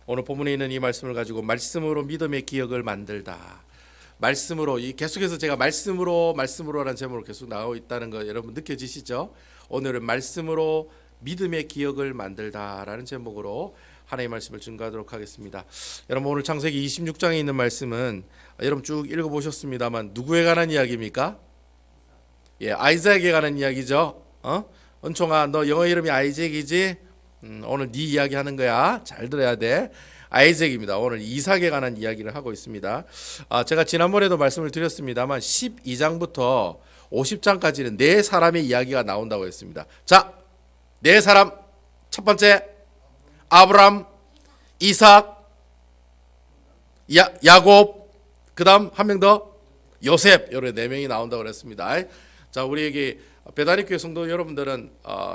오늘 본문에 있는 이 말씀을 가지고 말씀으로 믿음의 기억을 만들다. 말씀으로 이 계속해서 제가 말씀으로라는 제목으로 계속 나오고 있다는 거 여러분 느껴지시죠? 오늘은 말씀으로 믿음의 기억을 만들다라는 제목으로 하나님의 말씀을 증거하도록 하겠습니다. 여러분 오늘 창세기 26장에 있는 말씀은 여러분 쭉 읽어보셨습니다만 누구에 관한 이야기입니까? 아이작에 관한 이야기죠. 은총아, 너 영어 이름이 아이작이지? 오늘 네 이야기 하는 거야. 잘 들어야 돼. 아이작입니다. 오늘 이삭에 관한 이야기를 하고 있습니다. 제가 지난번에도 말씀을 드렸습니다만 12장부터 50장까지는 네 사람의 이야기가 나온다고 했습니다. 자, 네 사람. 첫 번째 아브람, 이삭, 야곱, 그다음 한 명 더 요셉. 이런 네 명이 나온다고 그랬습니다. 자, 우리에게 배다리 교회 성도 여러분들은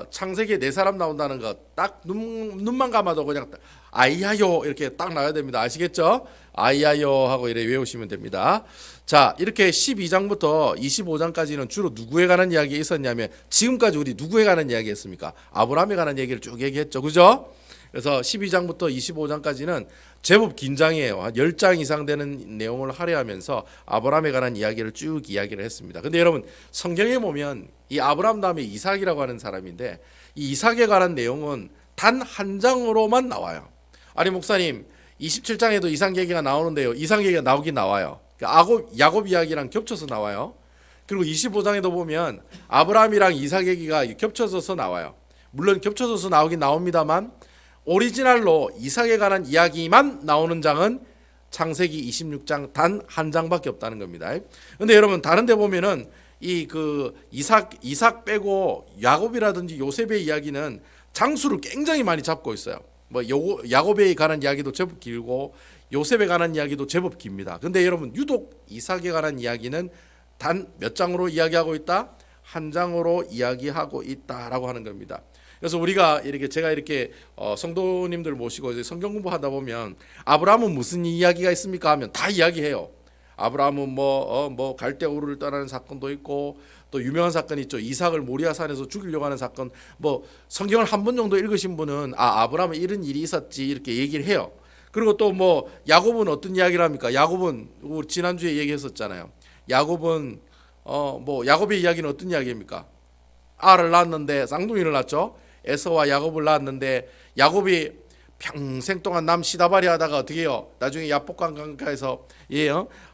창세기에 네 사람 나온다는 거 딱 눈만 감아도 그냥 아이야요 이렇게 딱 나와야 됩니다. 아시겠죠? 아이야요 하고 이렇게 외우시면 됩니다. 자, 이렇게 12장부터 25장까지는 주로 누구에 관한 이야기가 있었냐면 지금까지 우리 누구에 관한 이야기 했습니까? 아브라함에 관한 얘기를 쭉 얘기했죠. 그죠? 그래서 12장부터 25장까지는 제법 긴장이에요. 한 10장 이상 되는 내용을 할애하면서 아브라함에 관한 이야기를 쭉 이야기를 했습니다. 근데 여러분 성경에 보면 이 아브라함 다음에 이삭이라고 하는 사람인데 이 이삭에 관한 내용은 단 한 장으로만 나와요. 아니 목사님 27장에도 이삭 얘기가 나오는데요. 이삭 얘기가 나오긴 나와요. 야곱 이야기랑 겹쳐서 나와요. 그리고 25장에도 보면 아브라함이랑 이삭 얘기가 겹쳐져서 나와요. 물론 겹쳐져서 나오긴 나옵니다만 오리지널로 이삭에 관한 이야기만 나오는 장은 창세기 26장 단 한 장밖에 없다는 겁니다. 근데 여러분 다른 데 보면은 이삭 빼고 야곱이라든지 요셉의 이야기는 장수를 굉장히 많이 잡고 있어요. 야곱에 관한 이야기도 제법 길고 요셉에 관한 이야기도 제법 깁니다. 근데 여러분 유독 이삭에 관한 이야기는 단 몇 장으로 이야기하고 있다? 한 장으로 이야기하고 있다라고 하는 겁니다. 그래서 제가 이렇게 성도님들 모시고 성경 공부하다 보면 아브라함은 무슨 이야기가 있습니까 하면 다 이야기해요. 아브라함은 갈대우르를 떠나는 사건도 있고 또 유명한 사건이 있죠. 이삭을 모리아산에서 죽이려고 하는 사건. 성경을 한 번 정도 읽으신 분은 아브라함은 이런 일이 있었지 이렇게 얘기를 해요. 그리고 또 야곱은 어떤 이야기를 합니까? 야곱은 우리 지난주에 얘기했었잖아요. 야곱은 야곱의 이야기는 어떤 이야기입니까? 알을 낳았는데 쌍둥이를 낳았죠. 에서와 야곱을 낳았는데 야곱이 평생 동안 남 시다바리 하다가 어떻게 해요? 나중에 야복강 강가에서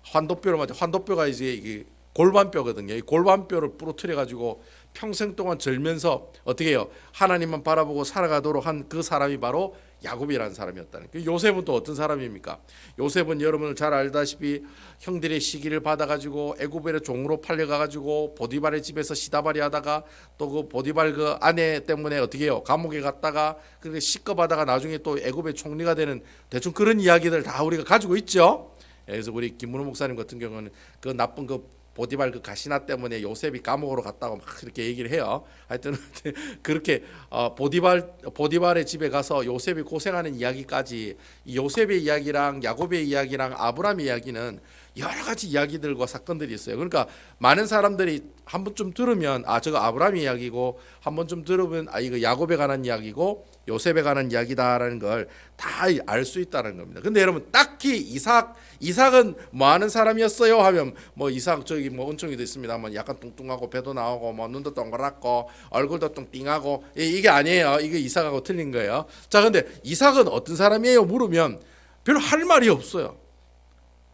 환도뼈로 맞아. 환도뼈가 이제 골반뼈거든요. 이 골반뼈를 부러뜨려 가지고 평생 동안 절면서 어떻게 해요? 하나님만 바라보고 살아가도록 한 그 사람이 바로 야곱이라는 사람이었다는 거예요. 요셉은 또 어떤 사람입니까? 요셉은 여러분들 잘 알다시피 형들의 시기를 받아가지고 애굽의 종으로 팔려가가지고 보디발의 집에서 시다발이 하다가 또 그 보디발 그 아내 때문에 어떻게 해요? 감옥에 갔다가 그렇게 시급하다가 나중에 또 애굽의 총리가 되는 대충 그런 이야기들 다 우리가 가지고 있죠. 그래서 우리 김문호 목사님 같은 경우는 그 나쁜 보디발 그 가시나 때문에 요셉이 감옥으로 갔다고 막 이렇게 얘기를 해요. 하여튼 그렇게 보디발의 집에 가서 요셉이 고생하는 이야기까지 요셉의 이야기랑 야곱의 이야기랑 아브라함의 이야기는 여러 가지 이야기들과 사건들이 있어요. 그러니까 많은 사람들이 한 번쯤 들으면 저거 아브라함의 이야기고 한 번쯤 들으면 이거 야곱에 관한 이야기고 요셉에 관한 이야기다라는 걸 다 알 수 있다는 겁니다. 근데 여러분 딱히 이삭은 뭐 하는 사람이었어요 하면 이삭 저기 은총이도 있습니다. 약간 뚱뚱하고 배도 나오고 눈도 동그랗고 얼굴도 뚱띵하고 이게 아니에요. 이게 이삭하고 틀린 거예요. 자, 근데 이삭은 어떤 사람이에요 물으면 별로 할 말이 없어요.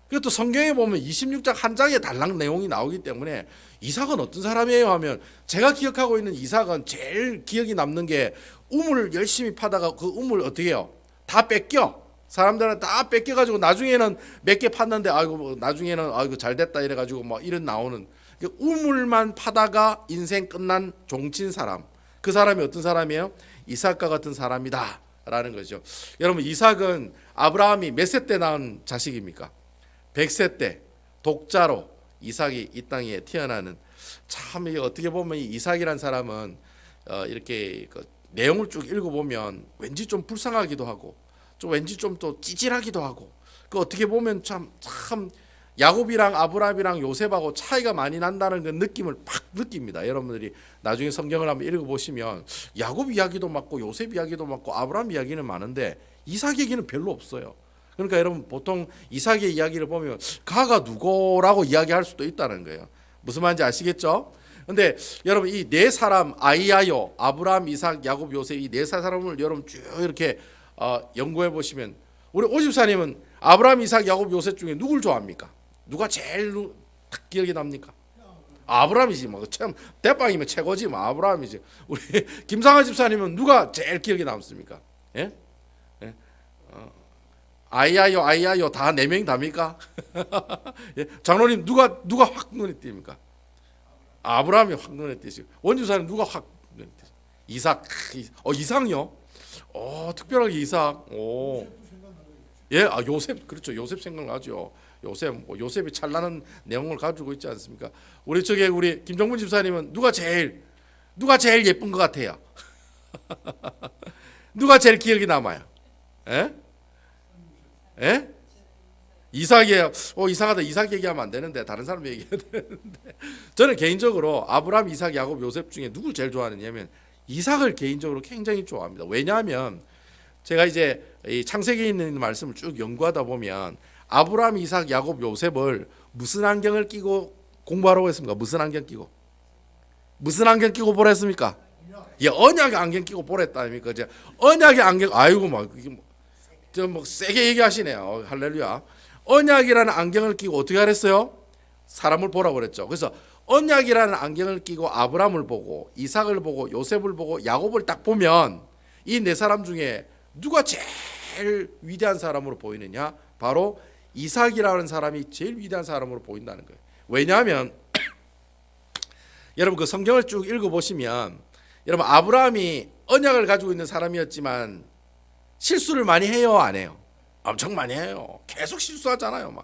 그것도 성경에 보면 26장 한 장에 달랑 내용이 나오기 때문에 이삭은 어떤 사람이에요 하면 제가 기억하고 있는 이삭은 제일 기억이 남는 게 우물 열심히 파다가 그 우물 어떻게 해요? 다 뺏겨. 사람들은 다 뺏겨가지고 나중에는 몇 개 팠는데 나중에는 잘 됐다 이래가지고 이런 나오는 우물만 파다가 인생 끝난 종친 사람. 그 사람이 어떤 사람이에요? 이삭과 같은 사람이다 라는 거죠. 여러분 이삭은 아브라함이 몇 세 때 낳은 자식입니까? 100세 때 독자로 이삭이 이 땅에 태어나는 참 어떻게 보면 이 이삭이란 사람은 이렇게 내용을 쭉 읽어보면 왠지 좀 불쌍하기도 하고 좀 왠지 좀 또 찌질하기도 하고 어떻게 보면 참 야곱이랑 아브라함이랑 요셉하고 차이가 많이 난다는 그 느낌을 팍 느낍니다. 여러분들이 나중에 성경을 한번 읽어보시면 야곱 이야기도 맞고 요셉 이야기도 맞고 아브라함 이야기는 많은데 이삭 얘기는 별로 없어요. 그러니까 여러분 보통 이삭의 이야기를 보면 가가 누구라고 이야기할 수도 있다는 거예요. 무슨 말인지 아시겠죠? 근데 여러분 이 네 사람 아이야요, 아브라함, 이삭, 야곱, 요셉 이 네 사람을 여러분 쭉 이렇게 연구해 보시면 우리 오집사님은 아브라함, 이삭, 야곱, 요셉 중에 누굴 좋아합니까? 누가 제일 딱 기억이 납니까? 아브라함이지 뭐 참 대빵이면 최고지 뭐 아브라함이지. 우리 김상하 집사님은 누가 제일 기억에 남습니까? 예? 예? 아이야요 아이야요 다 네 명이 답니까? 예? 장로님 누가 확 눈에 띕니까? 아브라함이 확 눈에 띄시고 원주사님 누가 확 눈에 띄시고 이삭 이삭요? 특별하게 이삭. 예, 요셉 그렇죠. 요셉 생각나죠. 요셉이 찬란한 내용을 가지고 있지 않습니까? 우리 김정문 집사님은 누가 제일 예쁜 것 같아요? 누가 제일 기억이 남아요? 예? 예? 이삭이에요. 이상하다. 이삭 얘기하면 안 되는데 다른 사람 얘기해야 되는데 저는 개인적으로 아브라함, 이삭, 야곱, 요셉 중에 누굴 제일 좋아하느냐면 이삭을 개인적으로 굉장히 좋아합니다. 왜냐하면 제가 이제 이 창세기에 있는 말씀을 쭉 연구하다 보면 아브라함, 이삭, 야곱, 요셉을 무슨 안경을 끼고 공부하라고 했습니까? 무슨 안경 끼고 보라 했습니까? 예, 언약의 안경 끼고 보라 했다니까. 이제 언약의 안경 아이고 막 이게 뭐 세게 얘기하시네요. 할렐루야. 언약이라는 안경을 끼고 어떻게 하랬어요? 사람을 보라고 그랬죠. 그래서 언약이라는 안경을 끼고 아브라함을 보고 이삭을 보고 요셉을 보고 야곱을 딱 보면 이 네 사람 중에 누가 제일 위대한 사람으로 보이느냐? 바로 이삭이라는 사람이 제일 위대한 사람으로 보인다는 거예요. 왜냐하면 여러분 그 성경을 쭉 읽어보시면 여러분 아브라함이 언약을 가지고 있는 사람이었지만 실수를 많이 해요, 안 해요? 엄청 많이 해요. 계속 실수하잖아요.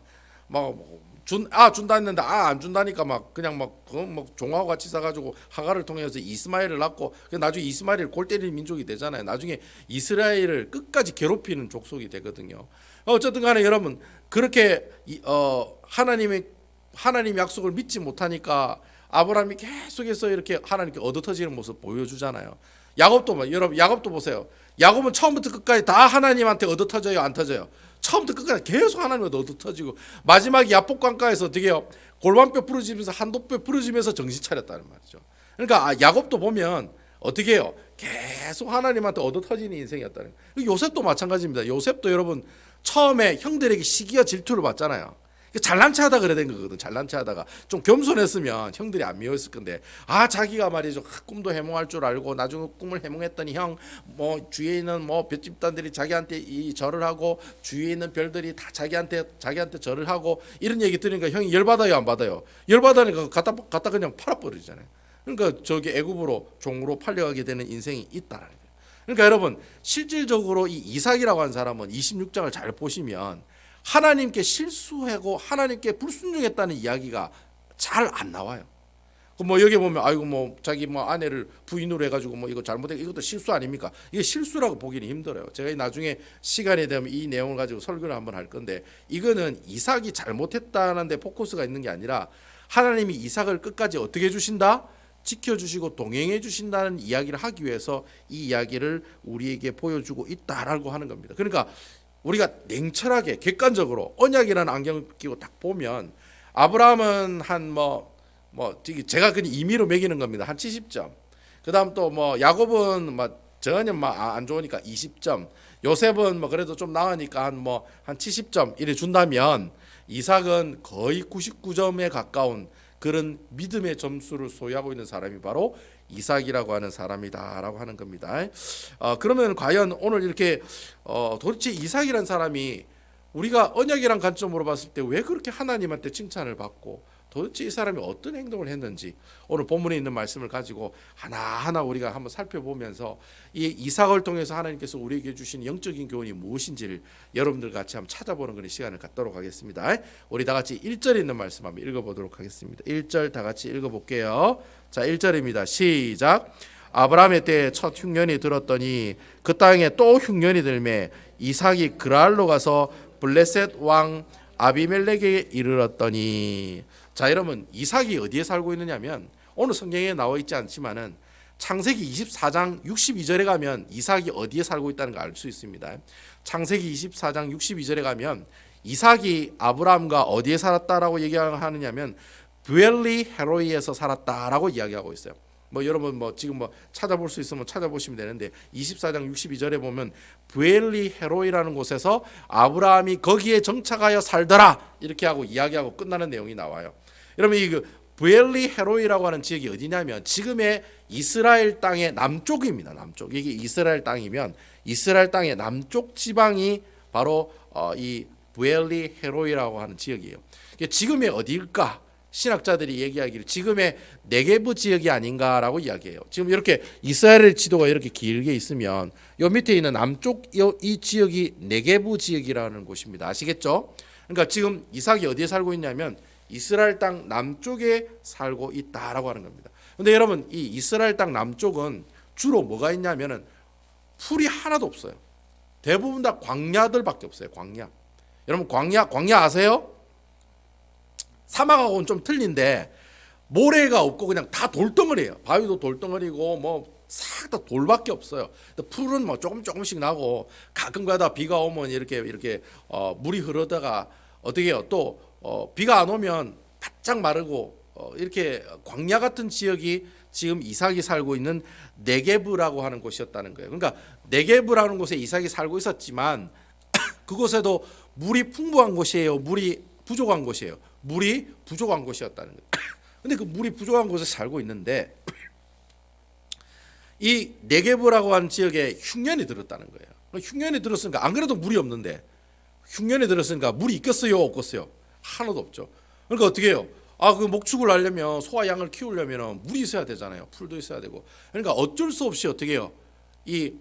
준다 했는데 안 준다니까 그냥 종하고 같이 사가지고 하가를 통해서 이스마엘을 낳고 나중에 이스마엘이 골 때리는 민족이 되잖아요. 나중에 이스라엘을 끝까지 괴롭히는 족속이 되거든요. 어쨌든 간에 여러분 그렇게 하나님 약속을 믿지 못하니까 아브라함이 계속해서 이렇게 하나님께 얻어터지는 모습 보여주잖아요. 야곱도 보세요. 야곱은 처음부터 끝까지 다 하나님한테 얻어터져요, 안 터져요? 처음부터 끝까지 계속 하나님한테 얻어터지고 마지막에 야복강가에서 어떻게 해요? 골반뼈 부러지면서 한도뼈 부러지면서 정신 차렸다는 말이죠. 그러니까 야곱도 보면 어떻게 해요? 계속 하나님한테 얻어터지는 인생이었다는 거예요. 요셉도 마찬가지입니다. 요셉도 여러분 처음에 형들에게 시기와 질투를 받잖아요. 잘난 체하다 그래야 된 거거든. 잘난 체하다가 좀 겸손했으면 형들이 안 미웠을 건데 자기가 말이죠 꿈도 해몽할 줄 알고 나중에 꿈을 해몽했더니 형 주위에 있는 별집단들이 자기한테 이 절을 하고 주위에 있는 별들이 다 자기한테 절을 하고 이런 얘기 들으니까 형이 열받아요, 안 받아요? 열받으니까 갖다 그냥 팔아버리잖아요. 그러니까 저기 애굽으로 종으로 팔려가게 되는 인생이 있다라는 거예요. 그러니까 여러분 실질적으로 이 이삭이라고 하는 사람은 26장을 잘 보시면 하나님께 실수하고 하나님께 불순종했다는 이야기가 잘 안 나와요. 여기 보면 자기 아내를 부인으로 해가지고 이거 잘못해 이것도 실수 아닙니까? 이게 실수라고 보기는 힘들어요. 제가 나중에 시간이 되면 이 내용을 가지고 설교를 한번 할 건데 이거는 이삭이 잘못했다는데 포커스가 있는 게 아니라 하나님이 이삭을 끝까지 어떻게 해주신다? 지켜주시고 동행해 주신다는 이야기를 하기 위해서 이 이야기를 우리에게 보여주고 있다라고 하는 겁니다. 그러니까 우리가 냉철하게 객관적으로 언약이라는 안경을 끼고 딱 보면 아브라함은 제가 그냥 임의로 매기는 겁니다. 한 70점. 그다음 또 야곱은 전혀 안 좋으니까 20점. 요셉은 그래도 좀 나으니까 한 70점 이래 준다면 이삭은 거의 99점에 가까운 그런 믿음의 점수를 소유하고 있는 사람이 바로 이삭이라고 하는 사람이다라고 하는 겁니다. 그러면 과연 오늘 이렇게 도대체 이삭이라는 사람이 우리가 언약이란 관점으로 봤을 때 왜 그렇게 하나님한테 칭찬을 받고 도대체 이 사람이 어떤 행동을 했는지 오늘 본문에 있는 말씀을 가지고 하나하나 우리가 한번 살펴보면서 이 이삭을 통해서 하나님께서 우리에게 주신 영적인 교훈이 무엇인지를 여러분들 같이 한번 찾아보는 그런 시간을 갖도록 하겠습니다. 우리 다 같이 1절에 있는 말씀 한번 읽어보도록 하겠습니다. 1절 다 같이 읽어볼게요. 자, 1절입니다. 시작. 아브라함의 때에 첫 흉년이 들었더니 그 땅에 또 흉년이 들매 이삭이 그랄로 가서 블레셋 왕 아비멜렉에게 이르렀더니. 자, 여러분 이삭이 어디에 살고 있느냐면 오늘 성경에 나와 있지 않지만은 창세기 24장 62절에 가면 이삭이 어디에 살고 있다는 걸 알 수 있습니다. 창세기 24장 62절에 가면 이삭이 아브라함과 어디에 살았다라고 얘기하느냐면 브엘리 헤로이에서 살았다라고 이야기하고 있어요. 여러분 지금 찾아볼 수 있으면 찾아보시면 되는데 24장 62절에 보면 브엘리 헤로이라는 곳에서 아브라함이 거기에 정착하여 살더라 이렇게 하고 이야기하고 끝나는 내용이 나와요. 여러분 이 브엘리 헤로이라고 하는 지역이 어디냐면 지금의 이스라엘 땅의 남쪽입니다. 남쪽. 이게 이스라엘 땅이면 이스라엘 땅의 남쪽 지방이 바로 이 브엘리 헤로이라고 하는 지역이에요. 지금의 어디일까? 신학자들이 얘기하기를 지금의 네게브 지역이 아닌가라고 이야기해요. 지금 이렇게 이스라엘 지도가 이렇게 길게 있으면 요 밑에 있는 남쪽 이 지역이 네게브 지역이라는 곳입니다. 아시겠죠? 그러니까 지금 이삭이 어디에 살고 있냐면 이스라엘 땅 남쪽에 살고 있다라고 하는 겁니다. 근데 여러분 이 이스라엘 땅 남쪽은 주로 뭐가 있냐면은 풀이 하나도 없어요. 대부분 다 광야들밖에 없어요. 광야. 여러분 광야 아세요? 사막하고는 좀 틀린데 모래가 없고 그냥 다 돌덩어리예요. 바위도 돌덩어리고 싹 다 돌밖에 없어요. 풀은 조금씩 나고 가끔가다 비가 오면 이렇게 물이 흐르다가 어떻게 해요? 또 비가 안 오면 바짝 마르고 이렇게 광야 같은 지역이 지금 이삭이 살고 있는 네게브라고 하는 곳이었다는 거예요. 그러니까 네게브라는 곳에 이삭이 살고 있었지만 그곳에도 물이 풍부한 곳이에요. 물이 부족한 곳이에요. 물이 부족한 곳이었다는 거예요. 근데 그 물이 부족한 곳에 살고 있는데 이 네게브라고 하는 지역에 흉년이 들었다는 거예요. 흉년이 들었으니까 안 그래도 물이 없는데 흉년이 들었으니까 물이 있겠어요, 없겠어요? 하나도 없죠. 그러니까 어떻게 해요? 그 목축을 하려면 소와 양을 키우려면 물이 있어야 되잖아요. 풀도 있어야 되고. 그러니까 어쩔 수 없이 어떻게 해요? 이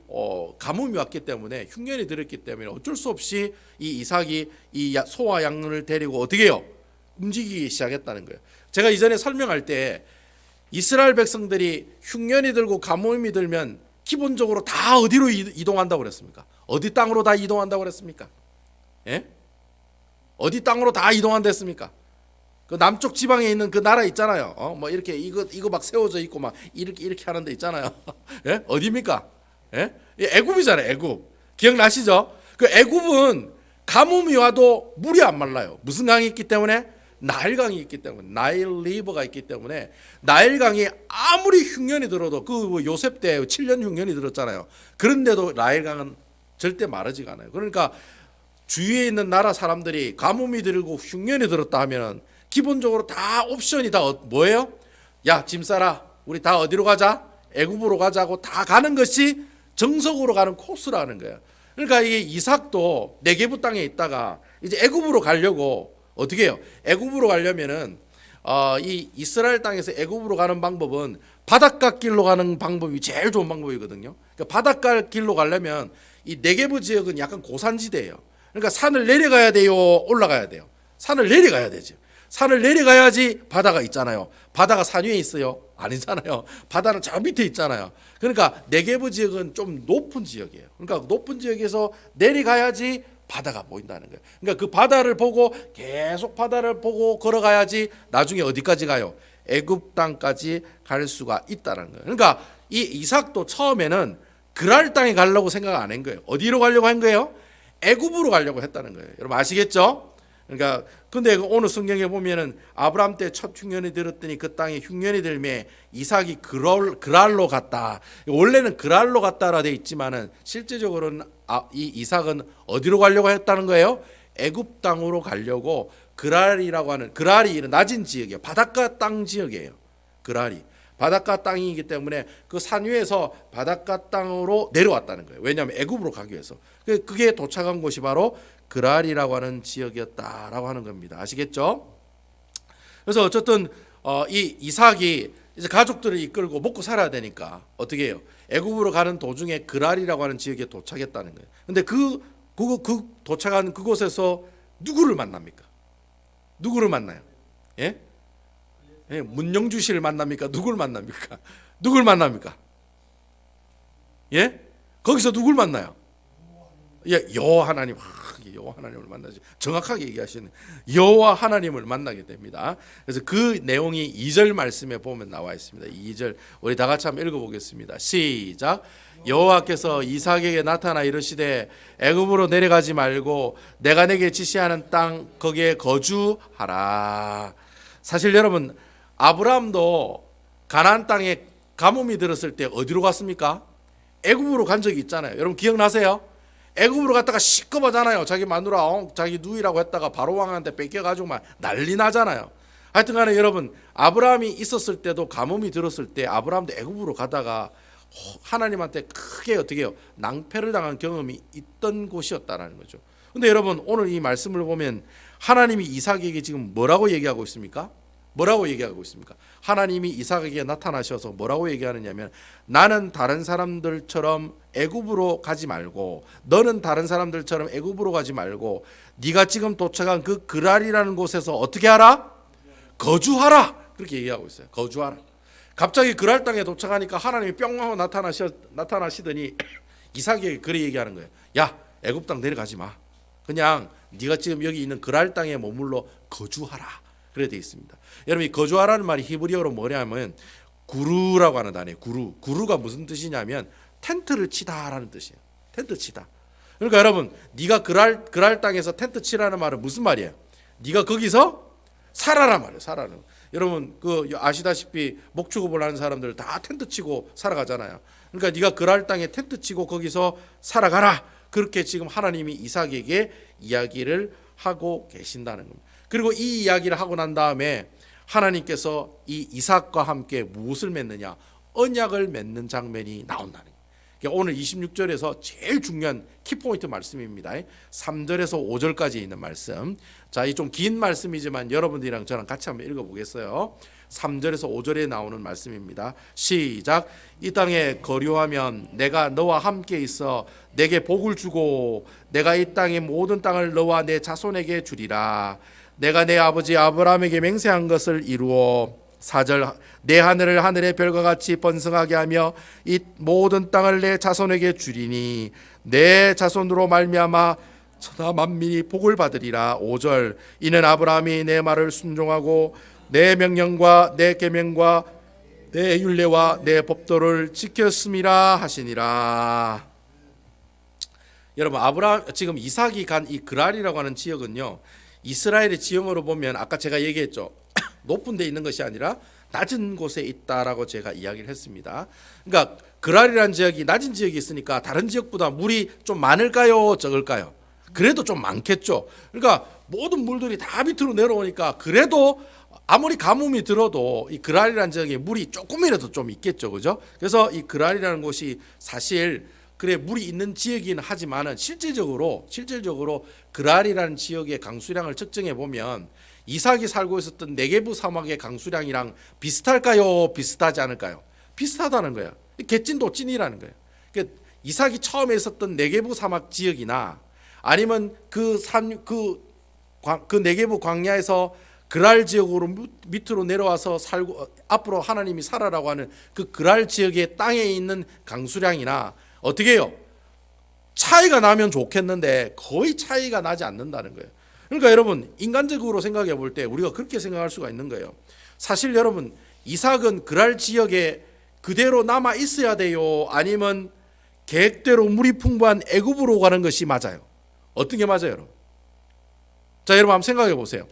가뭄이 왔기 때문에 흉년이 들었기 때문에 어쩔 수 없이 이 이삭이 이 소와 양을 데리고 어떻게 해요? 움직이기 시작했다는 거예요. 제가 이전에 설명할 때 이스라엘 백성들이 흉년이 들고 가뭄이 들면 기본적으로 다 어디로 이동한다고 그랬습니까? 어디 땅으로 다 이동한다고 그랬습니까? 예? 어디 땅으로 다 이동한댔습니까? 그 남쪽 지방에 있는 그 나라 있잖아요. 이렇게 이거 막 세워져 있고 막 이렇게 하는 데 있잖아요. 예? 어디입니까? 예? 애굽이잖아요. 애굽. 기억나시죠? 그 애굽은 가뭄이 와도 물이 안 말라요. 무슨 강이 있기 때문에? 나일강이 있기 때문에, 나일 리버가 있기 때문에 나일강이 아무리 흉년이 들어도 그 요셉 때 7년 흉년이 들었잖아요. 그런데도 나일강은 절대 마르지가 않아요. 그러니까 주위에 있는 나라 사람들이 가뭄이 들고 흉년이 들었다 하면은 기본적으로 다 옵션이 다 뭐예요? 야, 짐 싸라. 우리 다 어디로 가자? 애굽으로 가자고 다 가는 것이 정석으로 가는 코스라는 거예요. 그러니까 이게 이삭도 네게브 땅에 있다가 이제 애굽으로 가려고 어떻게 해요? 애굽으로 가려면은 이 이스라엘 땅에서 애굽으로 가는 방법은 바닷가 길로 가는 방법이 제일 좋은 방법이거든요. 그러니까 바닷가 길로 가려면 이 네게브 지역은 약간 고산지대예요. 그러니까 산을 내려가야 돼요, 올라가야 돼요. 산을 내려가야 되죠. 산을 내려가야지 바다가 있잖아요. 바다가 산 위에 있어요? 아니잖아요. 바다는 저 밑에 있잖아요. 그러니까 네게브 지역은 좀 높은 지역이에요. 그러니까 높은 지역에서 내려가야지 바다가 보인다는 거예요. 그러니까 그 바다를 보고 계속 바다를 보고 걸어가야지 나중에 어디까지 가요? 애굽 땅까지 갈 수가 있다는 거예요. 그러니까 이 이삭도 처음에는 그랄 땅에 가려고 생각 안 한 거예요. 어디로 가려고 한 거예요? 애굽으로 가려고 했다는 거예요. 여러분 아시겠죠? 그러니까 근데 오늘 성경에 보면은 아브라함 때 첫 흉년이 들었더니 그 땅에 흉년이 들매 이삭이 그랄로 갔다. 원래는 그랄로 갔다라 돼 있지만은 실제적으로는 이 이삭은 어디로 가려고 했다는 거예요? 애굽 땅으로 가려고 그랄이라고 하는 그랄이 낮은 지역이에요. 바닷가 땅 지역이에요. 그랄이 바닷가 땅이기 때문에 그 산 위에서 바닷가 땅으로 내려왔다는 거예요. 왜냐하면 애굽으로 가기 위해서. 그게 도착한 곳이 바로 그랄이라고 하는 지역이었다라고 하는 겁니다. 아시겠죠? 그래서 어쨌든 이 이삭이 이제 가족들을 이끌고 먹고 살아야 되니까 어떻게 해요? 애굽으로 가는 도중에 그랄이라고 하는 지역에 도착했다는 거예요. 근데 그 도착한 그곳에서 누구를 만납니까? 누구를 만나요? 예? 예, 문영주 씨를 만납니까? 누굴 만납니까? 누굴 만납니까? 예? 거기서 누굴 만나요? 예, 여호하나님. 여호와 하나님을 만나지. 정확하게 얘기하시는 여호와 하나님을 만나게 됩니다. 그래서 그 내용이 2절 말씀에 보면 나와 있습니다. 2절 우리 다 같이 한번 읽어보겠습니다. 시작. 여호와께서 이삭에게 나타나 이르시되 애굽으로 내려가지 말고 내가 내게 지시하는 땅 거기에 거주하라. 사실 여러분 아브라함도 가나안 땅에 가뭄이 들었을 때 어디로 갔습니까? 애굽으로 간 적이 있잖아요. 여러분 기억나세요? 애굽으로 갔다가 시끄러워잖아요. 자기 마누라 자기 누이라고 했다가 바로 왕한테 뺏겨가지고 막 난리 나잖아요. 하여튼간에 여러분 아브라함이 있었을 때도 가뭄이 들었을 때 아브라함도 애굽으로 가다가 하나님한테 크게 어떻게 해요? 낭패를 당한 경험이 있던 곳이었다라는 거죠. 근데 여러분 오늘 이 말씀을 보면 하나님이 이삭에게 지금 뭐라고 얘기하고 있습니까? 뭐라고 얘기하고 있습니까? 하나님이 이삭에게 나타나셔서 뭐라고 얘기하느냐면 나는 다른 사람들처럼 애굽으로 가지 말고 너는 다른 사람들처럼 애굽으로 가지 말고 네가 지금 도착한 그 그랄이라는 곳에서 어떻게 하라? 거주하라. 그렇게 얘기하고 있어요. 거주하라. 갑자기 그랄 땅에 도착하니까 하나님이 뿅 하고 나타나시더니 이삭에게 그래 얘기하는 거예요. 야 애굽 땅 내려가지 마. 그냥 네가 지금 여기 있는 그랄 땅에 머물러 거주하라. 그래 되어 있습니다. 여러분 이 거주하라는 말이 히브리어로 뭐냐면 구루라고 하는 단어예요. 구루가 무슨 뜻이냐면 텐트를 치다라는 뜻이에요. 텐트 치다. 그러니까 여러분 네가 그랄 땅에서 텐트 치라는 말은 무슨 말이에요? 네가 거기서 살아라 말이에요. 살아라. 여러분 그 아시다시피 목축업을 하는 사람들 다 텐트 치고 살아가잖아요. 그러니까 네가 그랄 땅에 텐트 치고 거기서 살아가라. 그렇게 지금 하나님이 이삭에게 이야기를 하고 계신다는 겁니다. 그리고 이 이야기를 하고 난 다음에 하나님께서 이 이삭과 함께 무엇을 맺느냐? 언약을 맺는 장면이 나온다는 거예요. 그러니까 오늘 26절에서 제일 중요한 키포인트 말씀입니다. 3절에서 5절까지 있는 말씀. 자, 이 좀 긴 말씀이지만 여러분들이랑 저랑 같이 한번 읽어보겠어요. 3절에서 5절에 나오는 말씀입니다. 시작. 이 땅에 거류하면 내가 너와 함께 있어 내게 복을 주고 내가 이 땅의 모든 땅을 너와 내 자손에게 주리라. 내가 내 아버지 아브라함에게 맹세한 것을 이루어 4절 내 하늘을 하늘의 별과 같이 번성하게 하며 이 모든 땅을 내 자손에게 주리니 내 자손으로 말미암아 천하 만민이 복을 받으리라. 5절 이는 아브라함이 내 말을 순종하고 내 명령과 내 계명과 내 율례와 내 법도를 지켰음이라 하시니라. 여러분 아브라함 지금 이삭이 간 이 그랄이라고 하는 지역은요 이스라엘의 지형으로 보면 아까 제가 얘기했죠. 높은 데 있는 것이 아니라 낮은 곳에 있다라고 제가 이야기를 했습니다. 그러니까 그랄이라는 지역이 낮은 지역이 있으니까 다른 지역보다 물이 좀 많을까요? 적을까요? 그래도 좀 많겠죠. 그러니까 모든 물들이 다 밑으로 내려오니까 그래도 아무리 가뭄이 들어도 이 그랄이라는 지역에 물이 조금이라도 좀 있겠죠. 그죠? 그래서 이 그랄이라는 곳이 사실 그래 물이 있는 지역이긴 하지만은 실질적으로 그랄이라는 지역의 강수량을 측정해 보면 이삭이 살고 있었던 네게부 사막의 강수량이랑 비슷할까요? 비슷하지 않을까요? 비슷하다는 거예요. 개찐도 찐이라는 거예요. 그러니까 이삭이 처음에 있었던 네게부 사막 지역이나 아니면 그 네게부 광야에서 그랄 지역으로 밑으로 내려와서 살고 앞으로 하나님이 살아라고 하는 그 그랄 지역의 땅에 있는 강수량이나 어떻게 해요? 차이가 나면 좋겠는데 거의 차이가 나지 않는다는 거예요. 그러니까 여러분 인간적으로 생각해 볼 때 우리가 그렇게 생각할 수가 있는 거예요. 사실 여러분 이삭은 그랄 지역에 그대로 남아 있어야 돼요? 아니면 계획대로 물이 풍부한 애굽으로 가는 것이 맞아요? 어떤 게 맞아요, 여러분? 자, 여러분 한번 생각해 보세요.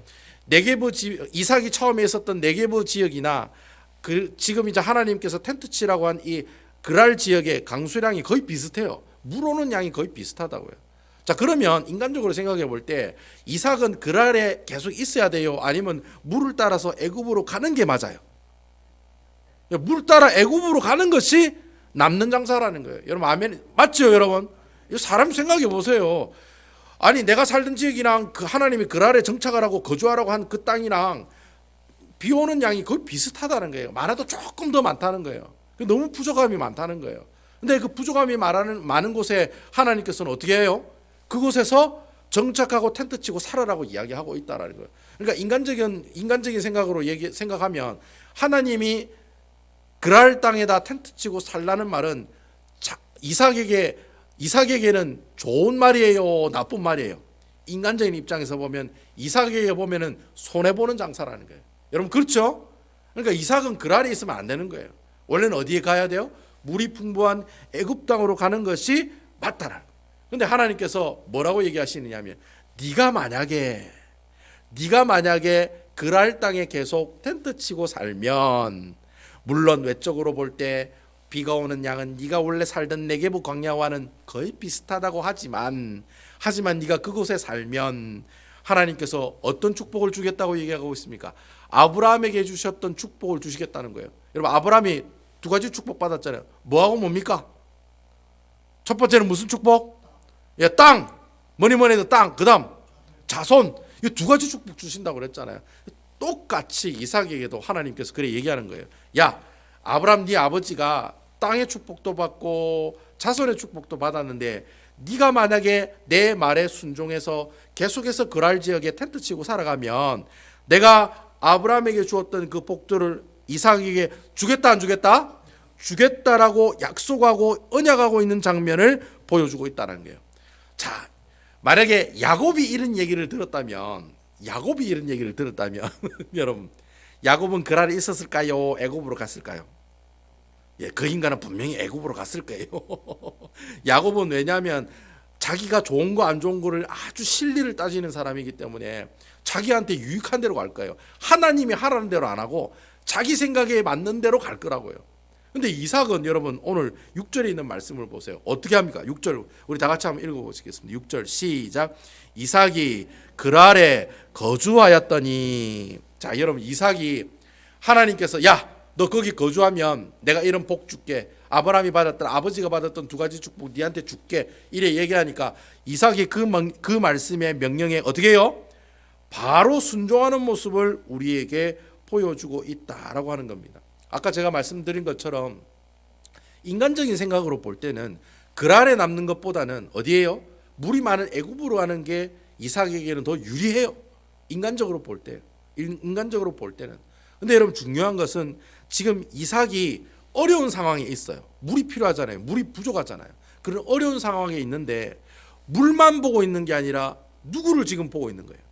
이삭이 처음에 있었던 네게부 지역이나 지금 이제 하나님께서 텐트 치라고 한 이 그랄 지역의 강수량이 거의 비슷해요. 물 오는 양이 거의 비슷하다고요. 자, 그러면 인간적으로 생각해 볼 때 이삭은 그랄에 계속 있어야 돼요? 아니면 물을 따라서 애굽으로 가는 게 맞아요? 물 따라 애굽으로 가는 것이 남는 장사라는 거예요. 여러분 아멘 맞죠, 여러분? 사람 생각해 보세요. 아니 내가 살던 지역이랑 그 하나님이 그랄에 정착하라고 거주하라고 한 그 땅이랑 비 오는 양이 거의 비슷하다는 거예요. 많아도 조금 더 많다는 거예요. 너무 부족함이 많다는 거예요. 근데 그 부족함이 많은 곳에 하나님께서는 어떻게 해요? 그곳에서 정착하고 텐트 치고 살아라고 이야기하고 있다라는 거예요. 그러니까 인간적인 생각으로 생각하면 하나님이 그랄 땅에다 텐트 치고 살라는 말은 이삭에게는 좋은 말이에요, 나쁜 말이에요? 인간적인 입장에서 보면 이삭에게 보면은 손해 보는 장사라는 거예요. 여러분 그렇죠? 그러니까 이삭은 그랄에 있으면 안 되는 거예요. 원래는 어디에 가야 돼요? 물이 풍부한 애굽 땅으로 가는 것이 맞다라는 거예요. 근데 하나님께서 뭐라고 얘기하시느냐면 네가 만약에 그랄 땅에 계속 텐트 치고 살면, 물론 외적으로 볼 때 비가 오는 양은 네가 원래 살던 네게부 광야와는 거의 비슷하다고 하지만 네가 그곳에 살면 하나님께서 어떤 축복을 주겠다고 얘기하고 있습니까? 아브라함에게 주셨던 축복을 주시겠다는 거예요. 여러분 아브라함이 두 가지 축복 받았잖아요. 뭐하고 뭡니까? 첫 번째는 무슨 축복? 땅, 뭐니 해도 땅. 그다음 자손. 이 두 가지 축복 주신다고 그랬잖아요. 똑같이 이삭에게도 하나님께서 그래 얘기하는 거예요. 야, 아브라함 네 아버지가 땅의 축복도 받고 자손의 축복도 받았는데 네가 만약에 내 말에 순종해서 계속해서 그랄 지역에 텐트 치고 살아가면 내가 아브라함에게 주었던 그 복들을 이삭에게 주겠다 안 주겠다? 주겠다라고 약속하고 언약하고 있는 장면을 보여주고 있다는 거예요. 자, 만약에 야곱이 이런 얘기를 들었다면 여러분 야곱은 그랄에 있었을까요? 애굽으로 갔을까요? 예, 그 인간은 분명히 애굽으로 갔을 거예요. 야곱은 왜냐하면 자기가 좋은 거 안 좋은 거를 아주 실리를 따지는 사람이기 때문에 자기한테 유익한 대로 갈 거예요. 하나님이 하라는 대로 안 하고 자기 생각에 맞는 대로 갈 거라고요. 근데 이삭은 여러분 오늘 6절에 있는 말씀을 보세요. 어떻게 합니까? 6절 우리 다 같이 한번 읽어보시겠습니다. 6절 시작. 이삭이 그랄에 거주하였더니, 자 여러분 이삭이 하나님께서 야 너 거기 거주하면 내가 이런 복 줄게. 아브라함이 받았던 아버지가 받았던 두 가지 축복 네한테 줄게. 이래 얘기하니까 이삭이 그 말씀의 명령에 어떻게 해요? 바로 순종하는 모습을 우리에게 보여주고 있다라고 하는 겁니다. 아까 제가 말씀드린 것처럼 인간적인 생각으로 볼 때는 그랄에 남는 것보다는 어디에요? 물이 많은 애굽으로 가는 게 이삭에게는 더 유리해요. 인간적으로 볼 때는. 근데 여러분 중요한 것은 지금 이삭이 어려운 상황에 있어요. 물이 필요하잖아요. 물이 부족하잖아요. 그런 어려운 상황에 있는데 물만 보고 있는 게 아니라 누구를 지금 보고 있는 거예요?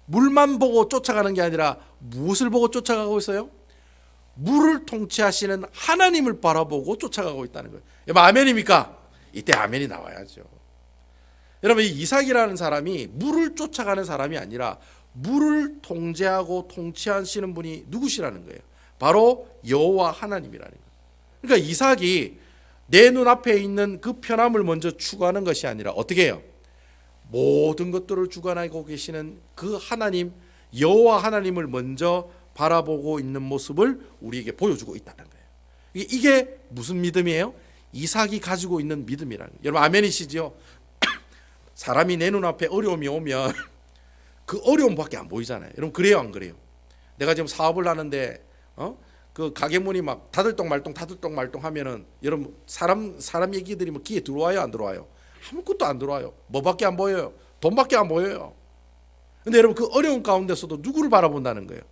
물만 보고 쫓아가는 게 아니라 무엇을 보고 쫓아가고 있어요? 물을 통치하시는 하나님을 바라보고 쫓아가고 있다는 거예요. 여러분 아멘입니까? 이때 아멘이 나와야죠. 여러분 이 이삭이라는 사람이 물을 쫓아가는 사람이 아니라 물을 통제하고 통치하시는 분이 누구시라는 거예요? 바로 여호와 하나님이라는 거예요. 그러니까 이삭이 내 눈앞에 있는 그 편함을 먼저 추구하는 것이 아니라 어떻게 해요? 모든 것들을 주관하고 계시는 그 하나님 여호와 하나님을 먼저 바라보고 있는 모습을 우리에게 보여주고 있다는 거예요. 이게 무슨 믿음이에요? 이삭이 가지고 있는 믿음이라는 거예요. 여러분 아멘이시죠? 사람이 내 눈앞에 어려움이 오면 그 어려움밖에 안 보이잖아요. 여러분 그래요 안 그래요? 내가 지금 사업을 하는데 그 가게 문이 막 다들똥 말똥 하면은 여러분 사람 얘기들이 뭐 귀에 들어와요 안 들어와요? 아무것도 안 들어와요. 뭐밖에 안 보여요? 돈밖에 안 보여요. 근데 여러분 그 어려운 가운데서도 누구를 바라본다는 거예요?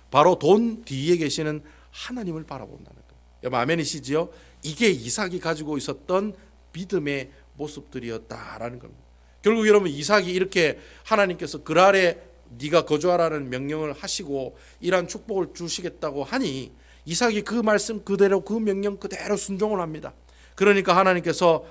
바로 돈 뒤에 계시는 하나님을 바라본다는 거예요. 여러분 아멘이시지요? 이게 이삭이 가지고 있었던 믿음의 모습들이었다라는 겁니다. 결국 여러분 이삭이 이렇게 하나님께서 그랄에 네가 거주하라는 명령을 하시고 이러한 축복을 주시겠다고 하니 이삭이 그 말씀 그대로 그 명령 그대로 순종을 합니다. 그러니까 하나님께서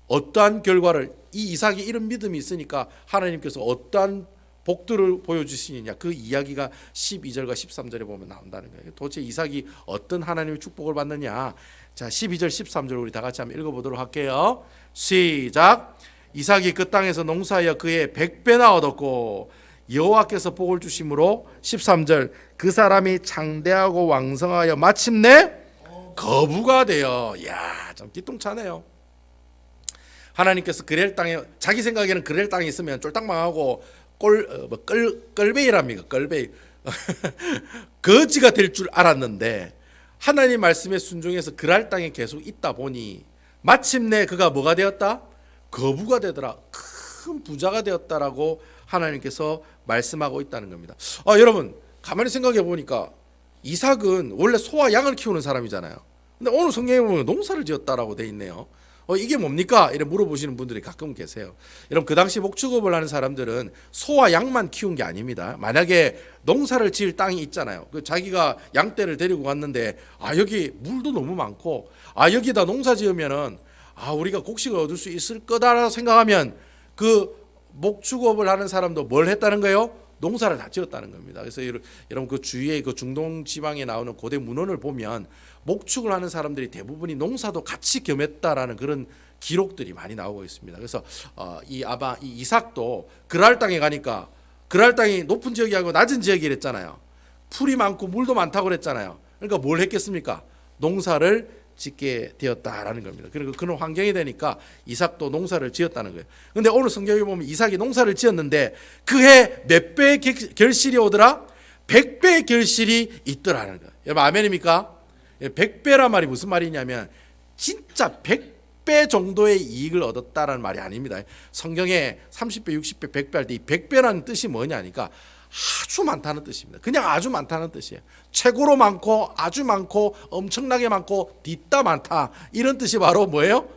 어떠한 결과를 이 이삭이 이런 믿음이 있으니까 하나님께서 어떠한 복들을 보여주시느냐 그 이야기가 12절과 13절에 보면 나온다는 거예요. 도대체 이삭이 어떤 하나님의 축복을 받느냐. 자 12절 13절 우리 다 같이 한번 읽어보도록 할게요. 시작. 이삭이 그 땅에서 농사하여 그의 100배나 얻었고 여호와께서 복을 주심으로 13절 그 사람이 창대하고 왕성하여 마침내 거부가 되어 참 기똥차네요. 하나님께서 그렐 땅에 자기 생각에는 그렐 땅에 있으면 쫄딱 망하고 껄베이랍니까? 껄베이 거지가 될 줄 알았는데 하나님 말씀에 순종해서 그랄 땅에 계속 있다 보니 마침내 그가 뭐가 되었다? 거부가 되더라. 큰 부자가 되었다라고 하나님께서 말씀하고 있다는 겁니다. 여러분 가만히 생각해 보니까 이삭은 원래 소와 양을 키우는 사람이잖아요. 근데 오늘 성경에 보면 농사를 지었다라고 돼 있네요. 이게 뭡니까? 이래 물어보시는 분들이 가끔 계세요. 여러분 그 당시 목축업을 하는 사람들은 소와 양만 키운 게 아닙니다. 만약에 농사를 지을 땅이 있잖아요. 그 자기가 양떼를 데리고 갔는데 여기 물도 너무 많고 여기다 농사 지으면은 우리가 곡식을 얻을 수 있을 거다라고 생각하면 그 목축업을 하는 사람도 뭘 했다는 거예요? 농사를 다 지었다는 겁니다. 그래서 여러분 그 주위에 그 중동 지방에 나오는 고대 문헌을 보면 목축을 하는 사람들이 대부분이 농사도 같이 겸했다라는 그런 기록들이 많이 나오고 있습니다. 그래서 이 이삭도 그랄 땅에 가니까 그랄 땅이 높은 지역이 아니고 낮은 지역이랬잖아요. 풀이 많고 물도 많다고 그랬잖아요. 그러니까 뭘 했겠습니까? 농사를 짓게 되었다라는 겁니다. 그리고 그런 환경이 되니까 이삭도 농사를 지었다는 거예요. 그런데 오늘 성경에 보면 이삭이 농사를 지었는데 그해 몇 배의 결실이 오더라? 100배의 결실이 있더라는 거예요. 여러분 아멘입니까? 100배란 말이 무슨 말이냐면 진짜 100배 정도의 이익을 얻었다라는 말이 아닙니다. 성경에 30배, 60배, 100배 할 때 이 100배라는 뜻이 뭐냐니까 아주 많다는 뜻입니다. 그냥 아주 많다는 뜻이에요. 최고로 많고 아주 많고 엄청나게 많고 뒤따 많다 이런 뜻이 바로 뭐예요?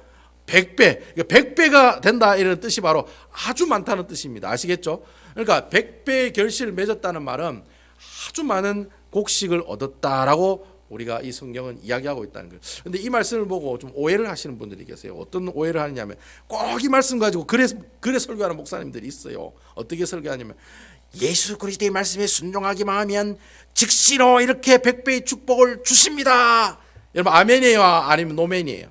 100배, 100배가 된다 이런 뜻이 바로 아주 많다는 뜻입니다. 아시겠죠? 그러니까 100배의 결실을 맺었다는 말은 아주 많은 곡식을 얻었다라고 우리가 이 성경은 이야기하고 있다는 거예요. 그런데 이 말씀을 보고 좀 오해를 하시는 분들이 계세요. 어떤 오해를 하느냐면 꼭 이 말씀 가지고 그래 설교하는 목사님들이 있어요. 어떻게 설교하냐면 예수 그리스도의 말씀에 순종하기만 하면 즉시로 이렇게 100배의 축복을 주십니다. 여러분 아멘이에요? 아니면 노멘이에요?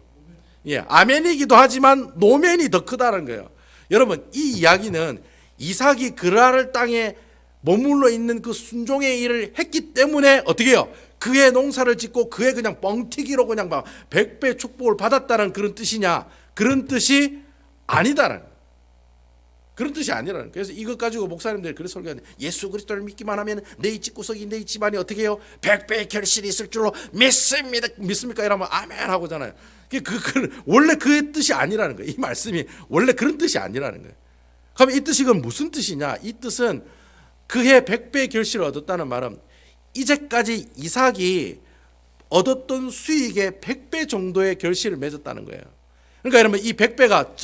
예, 아멘이기도 하지만 노멘이 더 크다는 거예요. 여러분 이 이야기는 이삭이 그랄 땅에 머물러 있는 그 순종의 일을 했기 때문에 어떻게 해요? 그의 농사를 짓고 그의 그냥 뻥튀기로 그냥 막 100배 축복을 받았다는 그런 뜻이냐? 그런 뜻이 아니다라는 거예요. 그런 뜻이 아니라는 거예요. 그래서 이것 가지고 목사님들이 그렇게 설교하는데 예수 그리스도를 믿기만 하면 내 집구석이 내 집안이 어떻게 해요? 100배의 결실이 있을 줄로 믿습니다. 믿습니까? 이러면 아멘 하고잖아요. 원래 그 뜻이 아니라는 거예요. 이 말씀이 원래 그런 뜻이 아니라는 거예요. 그럼 이 뜻이 그럼 무슨 뜻이냐? 이 뜻은 그해 100배의 결실을 얻었다는 말은 이제까지 이삭이 얻었던 수익의 100배 정도의 결실을 맺었다는 거예요. 그러니까 여러분 이 100배가